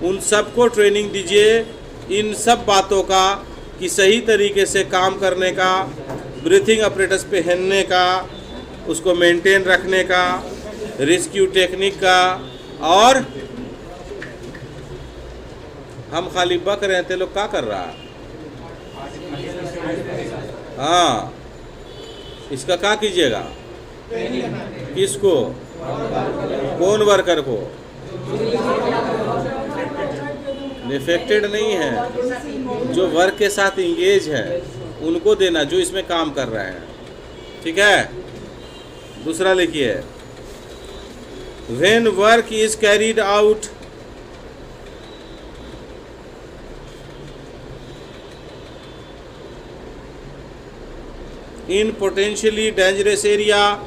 उन सबको ट्रेनिंग दीजिए इन सब बातों का, कि सही तरीके से काम करने का, ब्रीथिंग अपरेटस पहनने का, उसको मेंटेन रखने का, रेस्क्यू टेक्निक का। और हम खाली बक रहे थे, लोग क्या कर रहा है? हाँ, इसका क्या कीजिएगा? किसको? कौन वर्कर को? इफेक्टेड नहीं है, जो वर्क के साथ इंगेज है उनको देना, जो इसमें काम कर रहे हैं। ठीक है? दूसरा लिखिए, when work is carried out in potentially dangerous area,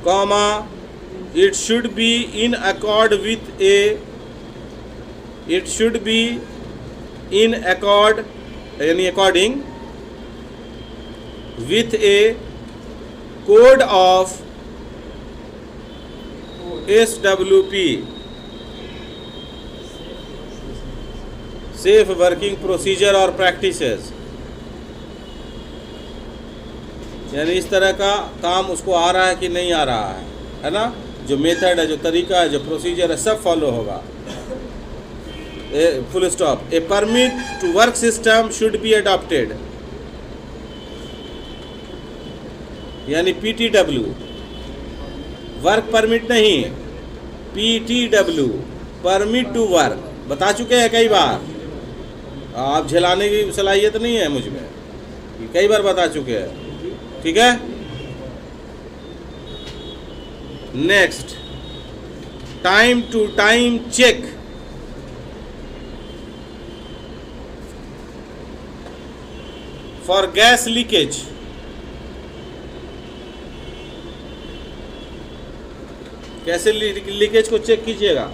comma it should be in accord with a, it should be in accord, यानी according with a code of SWP, safe working procedure और practices, यानी इस तरह का काम उसको आ रहा है कि नहीं आ रहा है ना, जो मेथड है, जो तरीका है, जो प्रोसीजर है, सब फॉलो होगा। Full stop. A permit to work system should be adopted, यानी PTW, वर्क परमिट नहीं, PTW, परमिट टू वर्क, बता चुके हैं कई बार, आप झेलाने की सलाहियत नहीं है मुझ में, कई बार बता चुके हैं, ठीक है। Next, time to time check, for gas leakage, कैसे लीकेज को चेक कीजिएगा?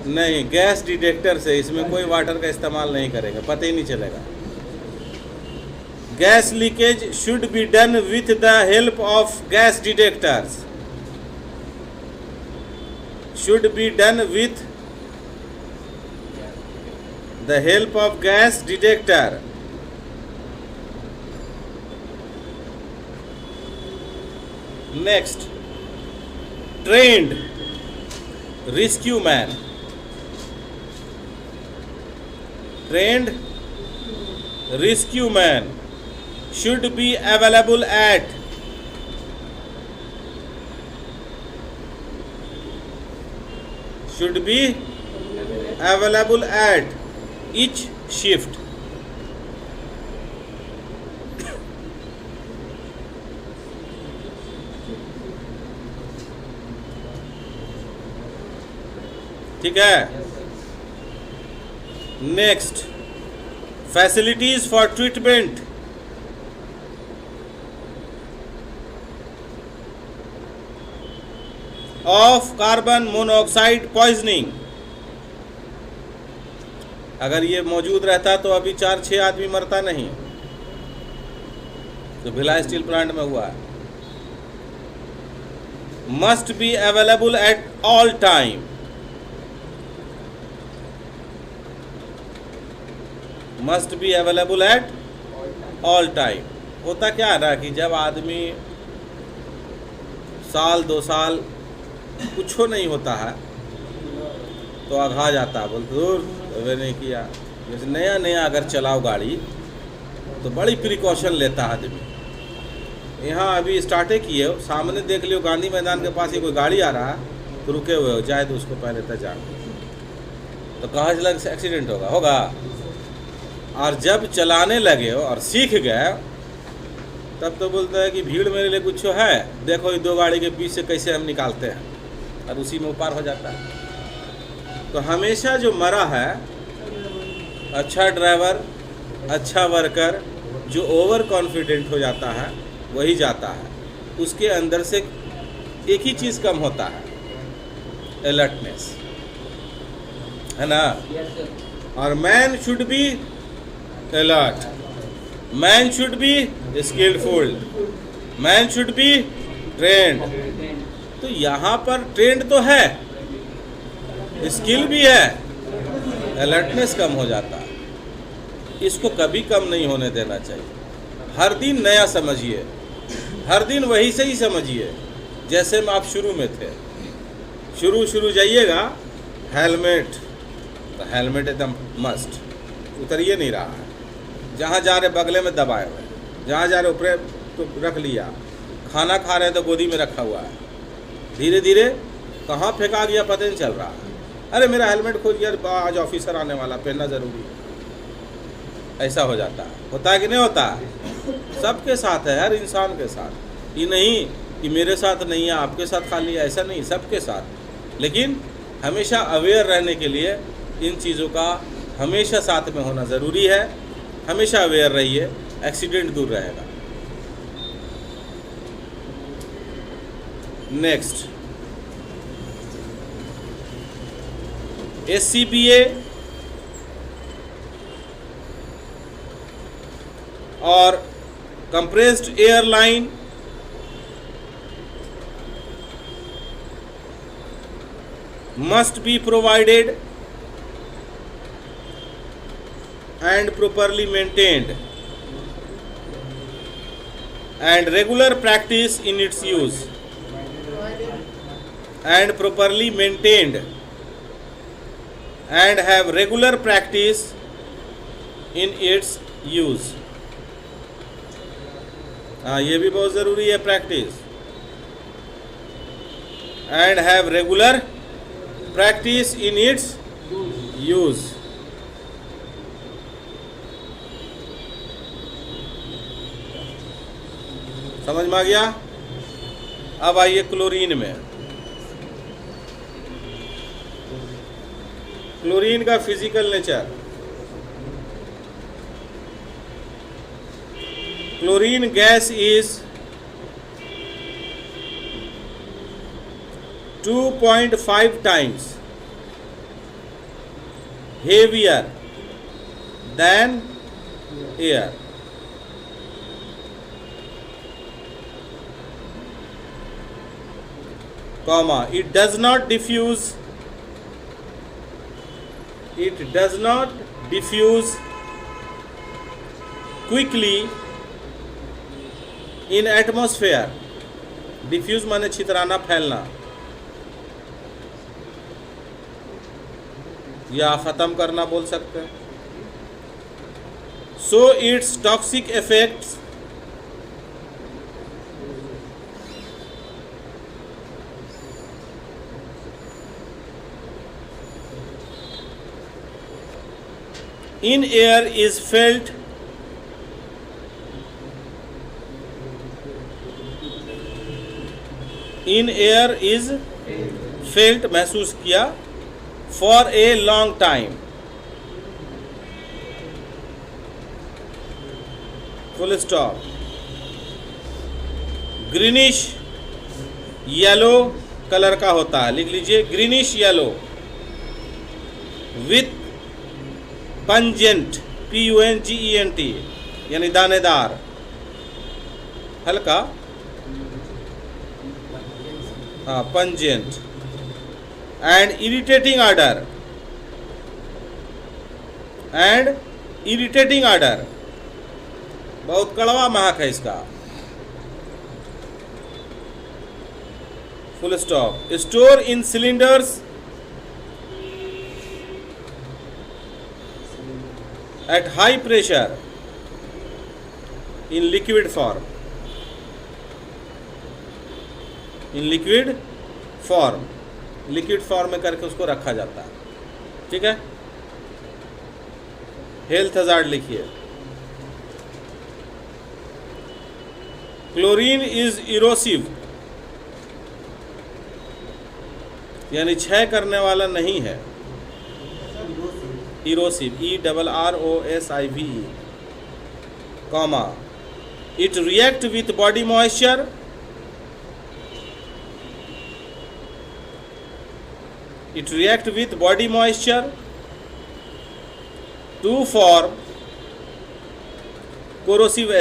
नहीं, गैस डिटेक्टर से, इसमें कोई वाटर का इस्तेमाल नहीं करेगा, पता ही नहीं चलेगा। Gas leakage should be done with the help of gas detectors, should be done with the help of gas detector. Next, trained rescue man, trained rescue man should be available at each shift, ठीक है। Next, facilities for treatment of carbon monoxide poisoning, अगर ये मौजूद रहता तो अभी 4-6 आदमी मरता नहीं, तो भिलाई स्टील प्लांट में हुआ है। Must be available at all time, must be available at all time. होता क्या है ना कि जब आदमी साल 2 साल कुछ नहीं होता है तो आघा जाता है, बोलते दूर वे नहीं किया। जैसे नया नया अगर चलाओ गाड़ी तो बड़ी प्रिकॉशन लेता है आदमी। यहाँ अभी स्टार्टे किए हो, सामने देख लियो गांधी मैदान के पास ही कोई गाड़ी आ रहा है तो रुके हुए हो, जाए तो उसको पहले तक जान, तो कहाँ से एक्सीडेंट होगा। और जब चलाने लगे हो और सीख गए तब तो बोलते हैं कि भीड़ मेरे लिए कुछ है, देखो ये 2 गाड़ी के बीच से कैसे हम निकालते हैं, और उसी में पार हो जाता है। तो हमेशा जो मरा है, अच्छा ड्राइवर, अच्छा वर्कर, जो ओवर कॉन्फिडेंट हो जाता है वही जाता है। उसके अंदर से एक ही चीज़ कम होता है, अलर्टनेस, है ना। और man should be alert, man should be skilful, man should be trained. तो यहाँ पर ट्रेंड तो है, स्किल भी है, अलर्टनेस कम हो जाता है। इसको कभी कम नहीं होने देना चाहिए। हर दिन नया समझिए, हर दिन वही से ही समझिए जैसे में आप शुरू में थे। शुरू जाइएगा, हेलमेट, तो हेलमेट एकदम मस्ट, उतरिए नहीं रहा है। जहाँ जा रहे बगले में दबाए हुए, जहाँ जा रहे ऊपर तो रख लिया, खाना खा रहे तो गोदी में रखा हुआ है, धीरे धीरे कहाँ फेंका गया पता नहीं चल रहा है। अरे मेरा हेलमेट खो गया, आज ऑफिसर आने वाला, पहनना ज़रूरी है। ऐसा हो जाता है। होता है कि नहीं होता? सबके साथ है, हर इंसान के साथ। ये नहीं कि मेरे साथ नहीं है, आपके साथ खाली, ऐसा नहीं, सबके साथ। लेकिन हमेशा अवेयर रहने के लिए इन चीज़ों का हमेशा साथ में होना ज़रूरी है। हमेशा अवेयर रहिए, एक्सीडेंट दूर रहेगा। Next, SCBA or compressed air line must be provided and properly maintained, and regular practice in its use, and properly maintained and have regular practice in its use. हाँ, ये भी बहुत ज़रूरी है practice. And have regular practice in its use. समझ में आ गया? अब आइए क्लोरीन में. क्लोरीन का physical nature. Chlorine gas is 2.5 times heavier than air. Comma, it does not diffuse quickly in atmosphere. Diffuse माने छितराना, फैलना या ख़त्म करना बोल सकते हैं. So its toxic effects in air is felt महसूस किया for a long time. Full stop. Greenish yellow colour का होता है, लिख लीजिए greenish yellow with pungent, PUNGENT यानी दानेदार, हल्का, हाँ पंजेंट, एंड इरिटेटिंग आर्डर, बहुत कड़वा महक है इसका. Full stop. Store in cylinders at high pressure in liquid form. Liquid form में करके उसको रखा जाता है. ठीक है. हेल्थ हजार्ड लिखिए. क्लोरीन इज इरोसिव यानी क्षय करने वाला नहीं है. Erosive, ERROSIVE, comma, it react with body moisture, to form corrosive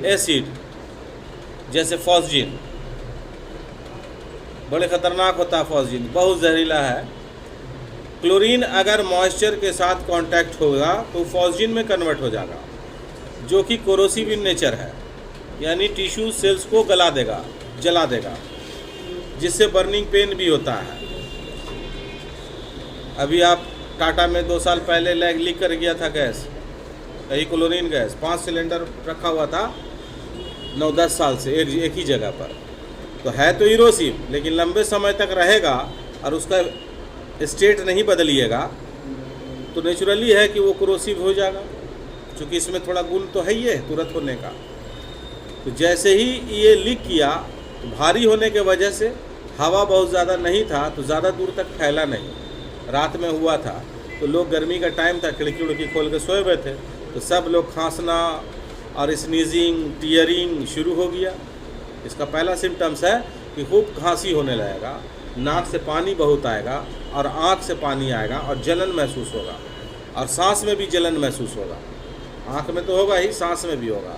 acid, जैसे फॉस्जिन. बड़े ख़तरनाक होता है फॉस्जिन, बहुत जहरीला है. क्लोरीन अगर मॉइस्चर के साथ कांटेक्ट होगा तो फॉस्जिन में कन्वर्ट हो जाएगा, जो कि कोरोसिव इन नेचर है, यानी टिश्यू सेल्स को गला देगा, जला देगा, जिससे बर्निंग पेन भी होता है. अभी आप टाटा में 2 साल पहले लीक कर गया था गैस, यही क्लोरीन गैस, 5 सिलेंडर रखा हुआ था 9-10 साल से एक ही जगह पर. तो है तो इरोसिव, लेकिन लंबे समय तक रहेगा और उसका स्टेट नहीं बदलिएगा तो नेचुरली है कि वो कोरोसिव हो जाएगा, क्योंकि इसमें थोड़ा गुण तो है ही है तुरंत होने का. तो जैसे ही ये लीक किया, तो भारी होने के वजह से हवा बहुत ज़्यादा नहीं था, तो ज़्यादा दूर तक फैला नहीं. रात में हुआ था तो लोग, गर्मी का टाइम था, खिड़की उड़की खोल के सोए हुए थे, तो सब लोग खांसना और स्नीजिंग, टीयरिंग शुरू हो गया. इसका पहला सिम्टम्स है कि खूब खांसी होने लगेगा, नाक से पानी बहुत आएगा और आँख से पानी आएगा और जलन महसूस होगा, और सांस में भी जलन महसूस होगा। आँख में तो होगा ही, सांस में भी होगा।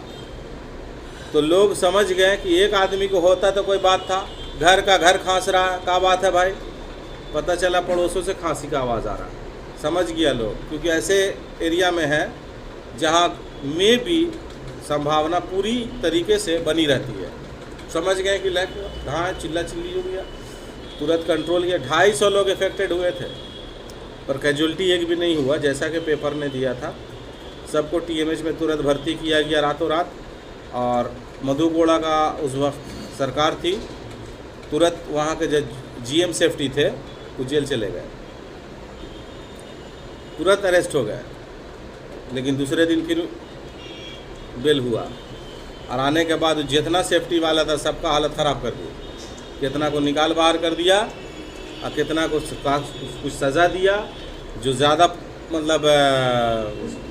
तो लोग समझ गए कि एक आदमी को होता तो कोई बात था, घर का घर खांस रहा, क्या बात है भाई। पता चला पड़ोसों से खांसी का आवाज़ आ रहा है। समझ गया लोग, क्योंकि ऐसे एरिया में है जहाँ में भी संभावना पूरी तरीके से बनी रहती है। समझ गए कि लैक हाँ चिल्ला चिल्ली हो गया, तुरंत कंट्रोल किया। 250 लोग इफेक्टेड हुए थे, पर कैजुअल्टी एक भी नहीं हुआ, जैसा कि पेपर ने दिया था। सबको टीएमएच में तुरंत भर्ती किया गया रातों रात। और मधुगोड़ा का उस वक्त सरकार थी, तुरंत वहाँ के जो जीएम सेफ्टी थे वो जेल चले गए, तुरंत अरेस्ट हो गए। लेकिन दूसरे दिन फिर बेल हुआ, और आने के बाद जितना सेफ्टी वाला था सबका हालत ख़राब कर दी। कितना को निकाल बाहर कर दिया और कितना को कुछ सज़ा दिया। जो ज़्यादा मतलब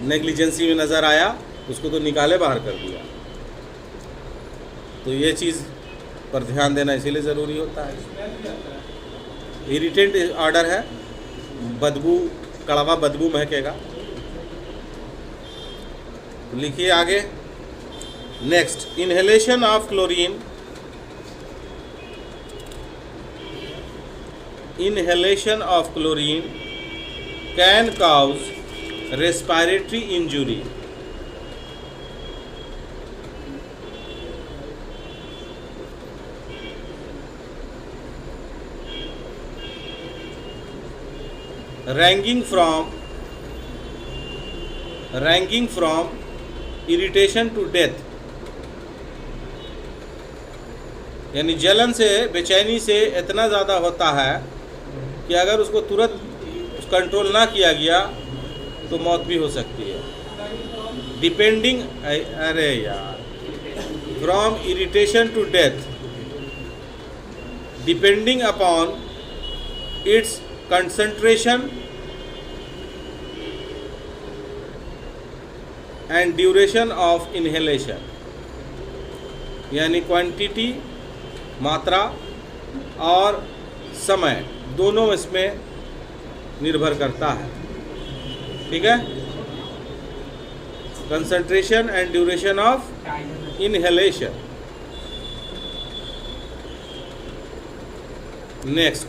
नेग्लिजेंसी में नज़र आया उसको तो निकाले बाहर कर दिया। तो ये चीज़ पर ध्यान देना इसीलिए ज़रूरी होता है। इरिटेंट ऑर्डर है, बदबू, कड़वा बदबू महकेगा। लिखिए आगे। Next, inhalation of chlorine. Inhalation of chlorine can cause respiratory injury. Ranging from irritation to death. यानी जलन से, बेचैनी से इतना ज़्यादा होता है कि अगर उसको तुरंत कंट्रोल ना किया गया तो मौत भी हो सकती है। डिपेंडिंग, अरे यार, from irritation to death depending upon its concentration and duration of inhalation. यानी क्वांटिटी, मात्रा और समय दोनों इसमें निर्भर करता है। ठीक है, concentration and duration of inhalation. Next,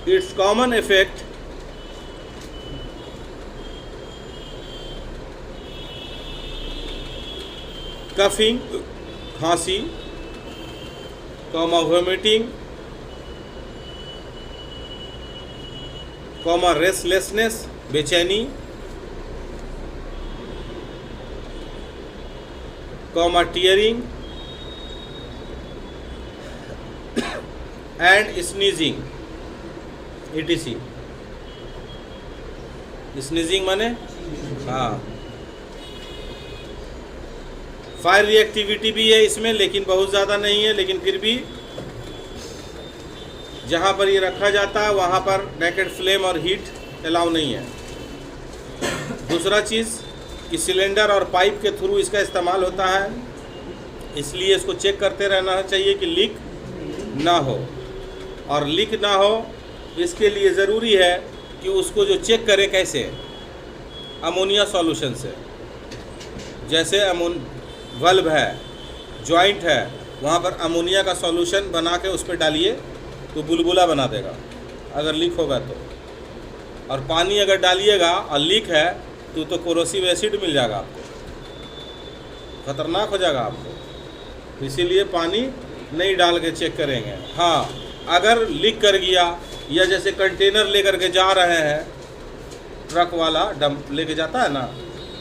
it's common effect coughing, खांसी, वोमिटिंग, रेस्टलेसनेस, बेचैनी, tearing and sneezing, etc। Sneezing माने हाँ, फायर रिएक्टिविटी भी है इसमें, लेकिन बहुत ज़्यादा नहीं है। लेकिन फिर भी जहाँ पर ये रखा जाता है वहाँ पर नेकेड फ्लेम और हीट अलाउ नहीं है। दूसरा चीज़ कि सिलेंडर और पाइप के थ्रू इसका इस्तेमाल होता है, इसलिए इसको चेक करते रहना चाहिए कि लीक ना हो। और लीक ना हो इसके लिए ज़रूरी है कि उसको जो चेक करें कैसे, अमोनिया सॉल्यूशन से। जैसे वल्व है, जॉइंट है, वहाँ पर अमोनिया का सॉल्यूशन बना के उस पर डालिए तो बुलबुला बना देगा अगर लीक होगा तो। और पानी अगर डालिएगा और लीक है तो कोरोसिव एसिड मिल जाएगा आपको, खतरनाक हो जाएगा आपको। इसीलिए पानी नहीं डाल के चेक करेंगे। हाँ, अगर लीक कर गया या जैसे कंटेनर लेकर के जा रहे हैं, ट्रक वाला डंप लेके जाता है ना,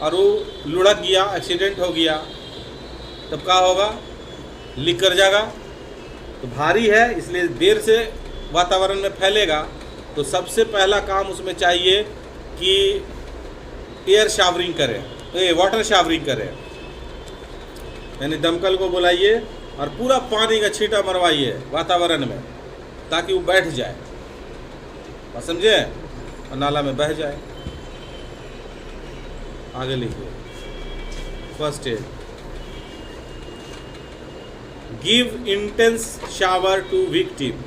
और वो लुढ़क गया, एक्सीडेंट हो गया, तब क्या होगा? लीक कर जाएगा। तो भारी है इसलिए देर से वातावरण में फैलेगा। तो सबसे पहला काम उसमें चाहिए कि एयर शावरिंग करें, वाटर शावरिंग करें। यानी दमकल को बुलाइए और पूरा पानी का छींटा मरवाइए वातावरण में ताकि वो बैठ जाए, समझे, और नाला में बह जाए। आगे लिखिए। First aid, give intense shower to victim.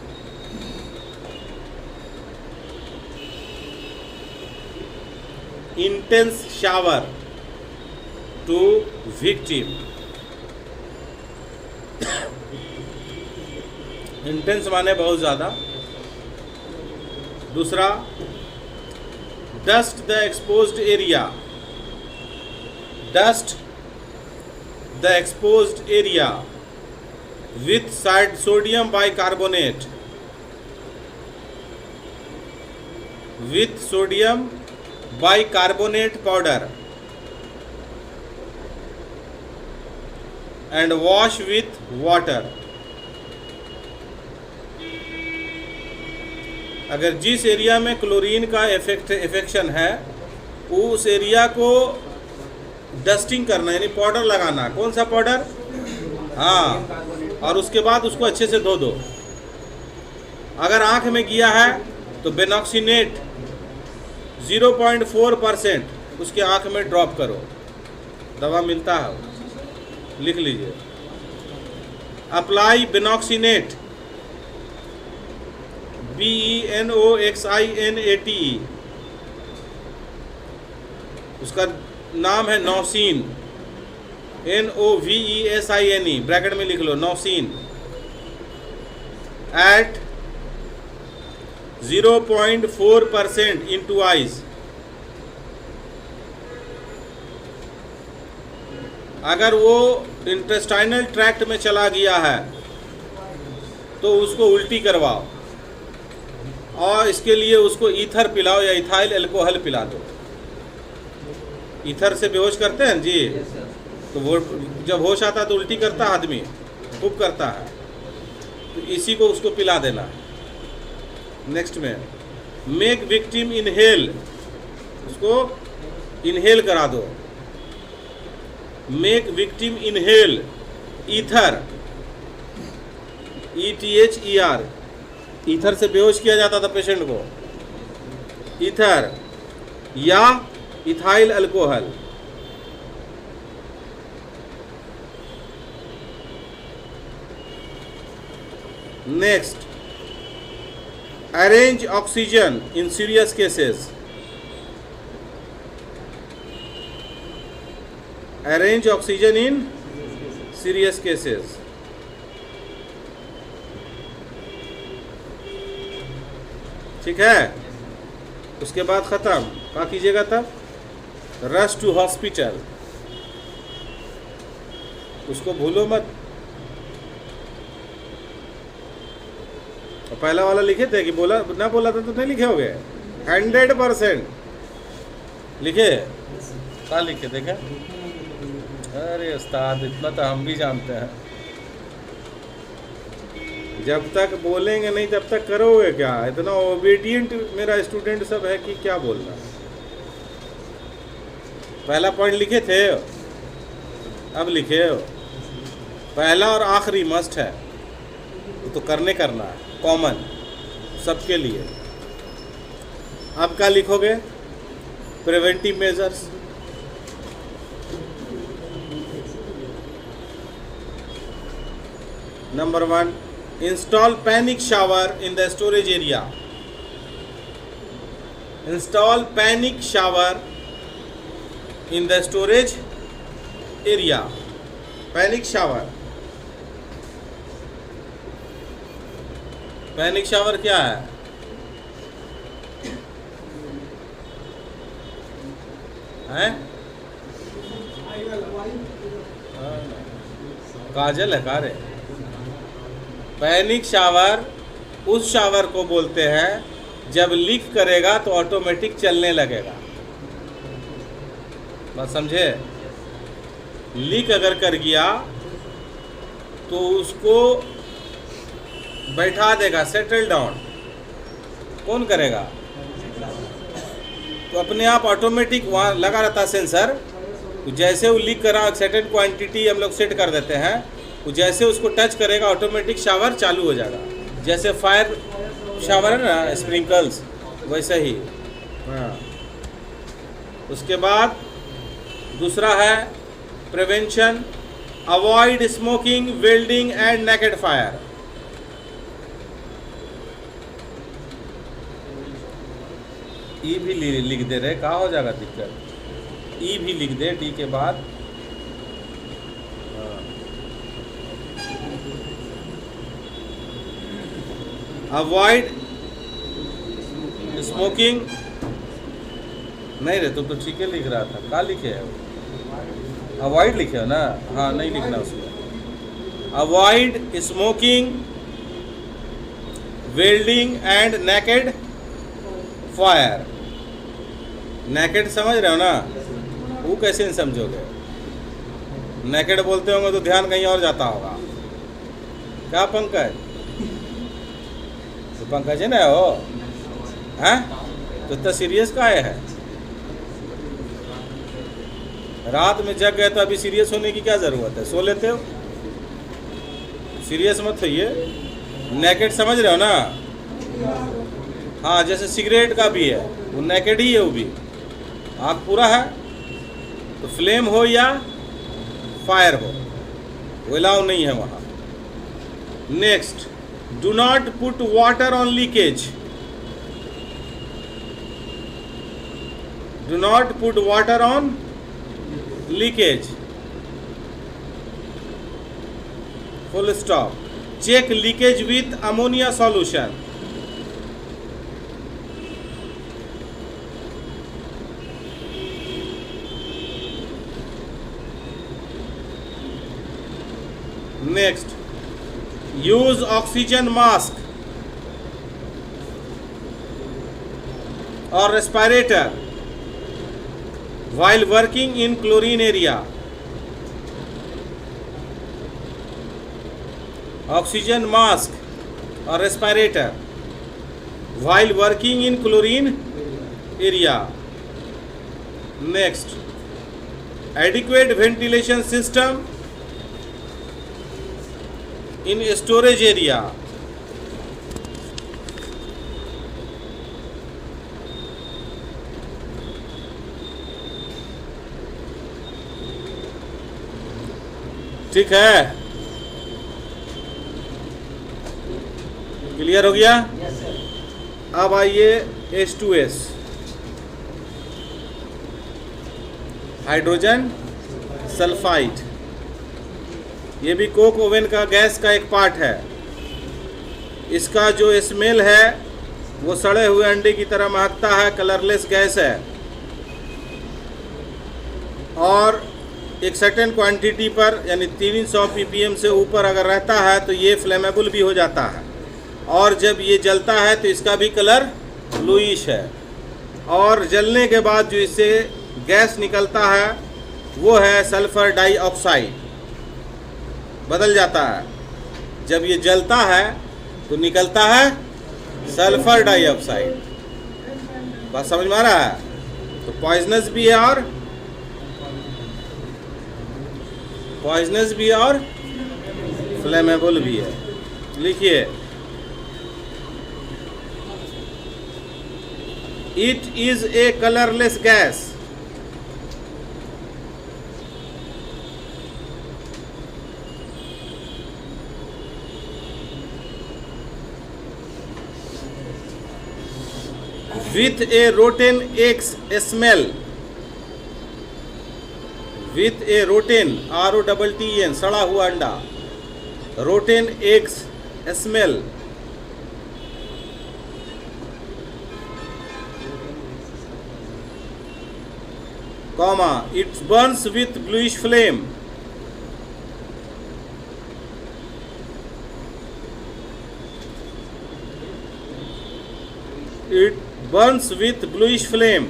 intense shower to victim. Intense माने बहुत ज़्यादा. दूसरा, dust the exposed area. Dust the exposed area with sodium bicarbonate. With sodium bicarbonate powder and wash with water. अगर जिस area में chlorine का इफेक्शन है उस एरिया को डस्टिंग करना, यानी पाउडर लगाना. कौन सा पाउडर? हाँ, और उसके बाद उसको अच्छे से धो दो. अगर आँख में गया है तो बेनॉक्सिनेट 0.4% उसके आँख में ड्रॉप करो. दवा मिलता है, लिख लीजिए. Apply benoxinate, BENOXINATE. उसका नाम है नौसीन, NOVESINE, ब्रैकेट में लिख लो नौसीन. At 0.4% into eyes. अगर वो इंटेस्टाइनल ट्रैक्ट में चला गया है तो उसको उल्टी करवाओ और इसके लिए उसको ईथर पिलाओ या इथाइल अल्कोहल पिला दो. ईथर से बेहोश करते हैं जी, तो वो जब होश आता है तो उल्टी करता है आदमी, खूब करता है, तो इसी को उसको पिला देना है. नेक्स्ट में मेक विक्टिम इनहेल, उसको इनहेल करा दो. Make victim inhale ether, ETHER. Ether से बेहोश किया जाता था पेशेंट को. ईथर या ethyl alcohol. Next, arrange oxygen in serious cases. Arrange oxygen in serious cases. ठीक है. उसके बाद ख़त्म. क्या कीजिएगा तब? Rush to hospital. उसको भूलो मत. पहला वाला लिखे थे कि बोला ना, बोला था तो नहीं लिखे होगे. 100% लिखे. क्या लिखे थे क्या? अरे उस्ताद, इतना तो हम भी जानते हैं. जब तक बोलेंगे नहीं तब तक करोगे क्या? इतना ओबीडियंट मेरा स्टूडेंट सब है कि क्या बोलना. पहला पॉइंट लिखे थे, अब लिखे हो. पहला और आखिरी मस्ट है, तो करना है, कॉमन सबके लिए. अब क्या लिखोगे? Preventive measures. Number 1, install panic shower in the storage area. Install panic shower in the storage area. Panic shower. Panic shower क्या है? हैं? काजल है कारे. पैनिक शावर उस शावर को बोलते हैं जब लीक करेगा तो ऑटोमेटिक चलने लगेगा. बात समझे? लीक अगर कर गया तो उसको बैठा देगा, सेटल डाउन. कौन करेगा? तो अपने आप ऑटोमेटिक वहाँ लगा रहता है सेंसर. तो जैसे वो लीक करा, सर्टेन क्वांटिटी हम लोग सेट कर देते हैं, वो जैसे उसको टच करेगा ऑटोमेटिक शावर चालू हो जाएगा. जैसे फायर शावर है ना, स्प्रिंकल्स, वैसे ही. हाँ. उसके बाद दूसरा है prevention. Avoid smoking, welding and naked fire. ई भी लिख दे रहे, कहाँ हो जाएगा दिक्कत। ई भी लिख दे डी के बाद। अवॉइड स्मोकिंग, नहीं रे, तुम तो ठीक है लिख रहा था, क्या लिखे है? अवॉइड लिखे हो ना, हाँ नहीं लिखना उसमें। Avoid smoking, welding and naked fire. Naked समझ रहे हो ना, वो कैसे नहीं समझोगे? नेकेड बोलते होंगे तो ध्यान कहीं और जाता होगा। क्या पंकज, तो पंकज है ना हो, हैं? तो इतना सीरियस का है? रात में जग गए तो अभी सीरियस होने की क्या ज़रूरत है? सो लेते हो, सीरियस मत होइए। नेकेड समझ रहे हो ना? हाँ, जैसे सिगरेट का भी है, वो नेकेड ही है, वो भी आग पूरा है, तो फ्लेम हो या फायर हो, वो अलाउ नहीं है वहाँ। Next, do not put water on leakage. Do not put water on leakage, full stop. Check leakage with ammonia solution. Next, use oxygen mask और respirator while working in chlorine area. Oxygen mask or respirator while working in chlorine area. Next, adequate ventilation system in storage area. ठीक है, clear हो गया? अब आइए H2S, hydrogen sulphide. ये भी Coke oven का गैस का एक पार्ट है। इसका जो स्मेल है वो सड़े हुए अंडे की तरह महकता है, कलरलेस गैस है, और एक सर्टेन क्वांटिटी पर यानी 300 ppm से ऊपर अगर रहता है तो ये फ्लेमेबल भी हो जाता है, और जब ये जलता है तो इसका भी कलर ब्लूइश है, और जलने के बाद जो इससे गैस निकलता है वो है सल्फर डाइऑक्साइड, बदल जाता है। जब ये जलता है तो निकलता है सल्फर डाइऑक्साइड। बात समझ में आ रहा है? तो पॉइजनस भी है और फ्लेमेबल भी है। लिखिए, it is a colourless gas with a rotten eggs smell, with a rotten ROTTEN सड़ा हुआ अंडा, rotten eggs smell, comma, it burns with bluish flame, it burns with bluish flame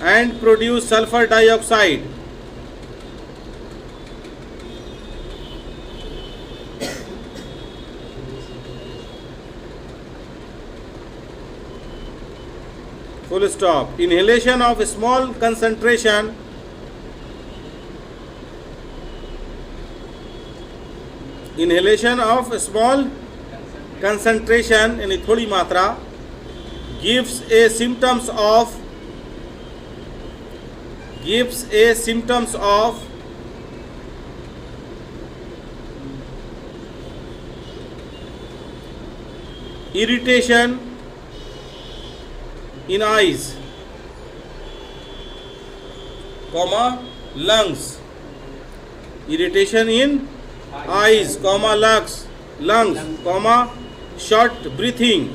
and produce sulfur dioxide. Full stop. Inhalation of small concentration यानी थोड़ी मात्रा gives a symptoms of irritation in eyes, comma lungs, irritation in eyes, comma lungs, comma short breathing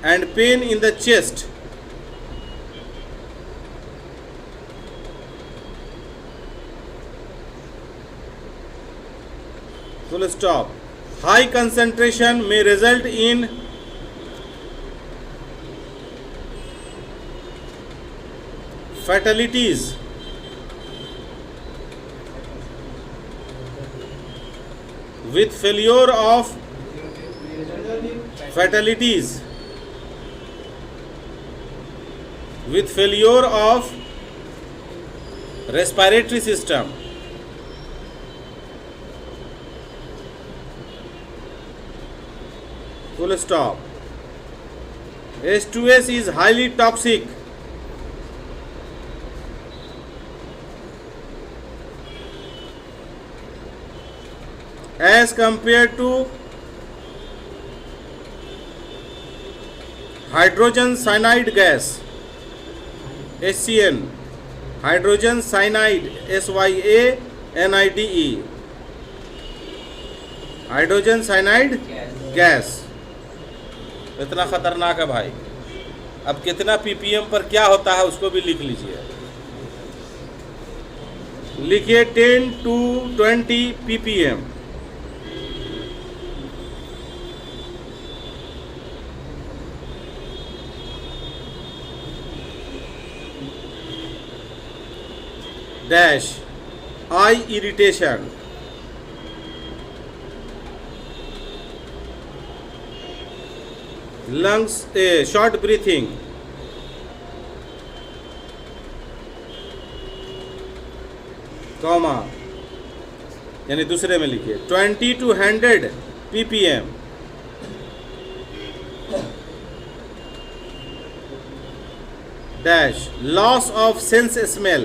and pain in the chest. Full stop. High concentration may result in fatalities, with failure of fatalities, with failure of respiratory system. Full stop. H2S is highly toxic as compared to hydrogen cyanide gas, HCN, hydrogen cyanide, SYANIDE, hydrogen cyanide gas. इतना खतरनाक है भाई। अब कितना ppm पर क्या होता है उसको भी लिख लीजिए। लिखिए 10 to 20 ppm। Dash I irritation, lungs short breathing, comma यानी दूसरे में लिखिए 20 to 100 ppm। Dash loss of sense smell,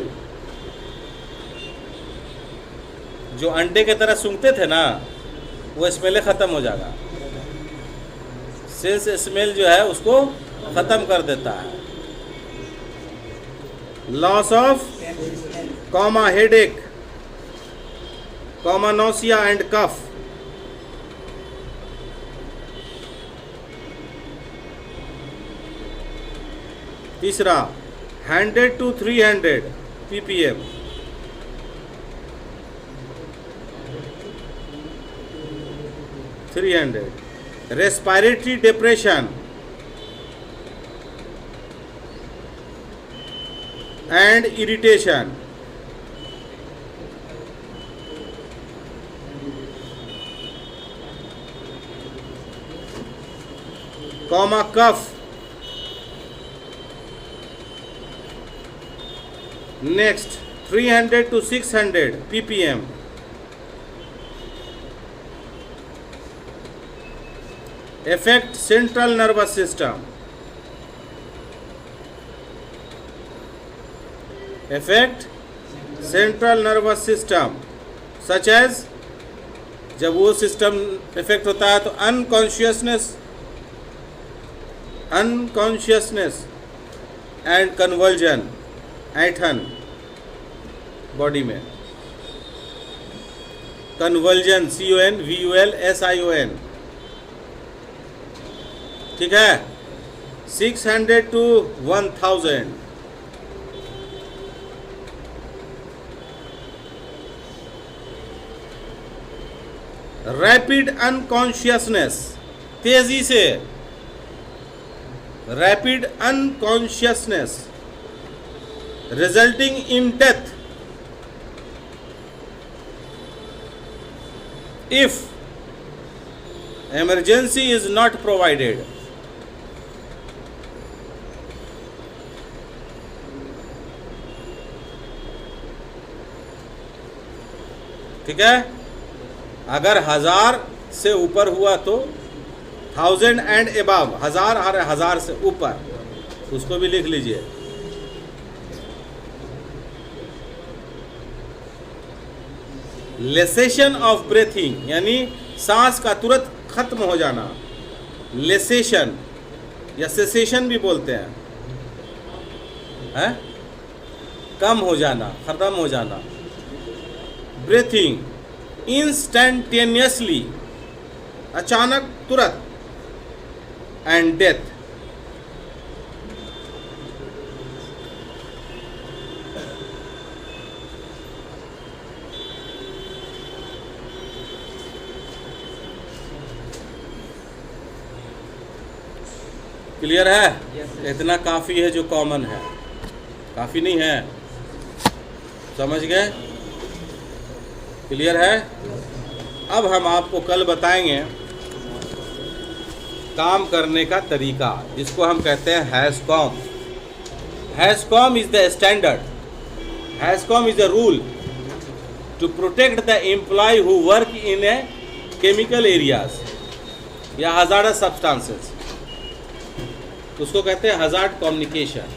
जो अंडे की तरह सूंघते थे ना वो स्मेल खत्म हो जाएगा। सेंस स्मेल जो है उसको खत्म कर देता है। Loss of comma headache, comma nausea and cough. तीसरा 100 to 300 ppm। Respiratory depression and irritation, comma cough. Next 300 to 600 ppm। affect central nervous system, affect central nervous system such as, जब वो सिस्टम इफेक्ट होता है तो unconsciousness and conversion, ऐठन body में, conversion CONVULSION। ठीक है 600 to 1000। Rapid unconsciousness, तेजी से rapid unconsciousness resulting in death if emergency is not provided। ठीक है, अगर 1000 से ऊपर हुआ तो 1000 एंड अबव, 1000 और 1000 से ऊपर, उसको भी लिख लीजिए। लेसेशन ऑफ ब्रेथिंग यानी सांस का तुरंत ख़त्म हो जाना, लेसेशन या सेसेशन भी बोलते हैं, कम हो जाना, ख़त्म हो जाना। ब्रीथिंग, इंस्टेंटेनियसली, अचानक, तुरंत। एंड डेथ, क्लियर है? इतना काफ़ी है जो कॉमन है, काफ़ी नहीं है, समझ गए? क्लियर है? अब हम आपको कल बताएंगे काम करने का तरीका, जिसको हम कहते हैं HazCom. HazCom is the standard, HazCom is the rule to protect the employ who work in a chemical areas या हज़ार्डस सब्सटेंसेस। उसको कहते हैं हज़ार्ड कम्युनिकेशन।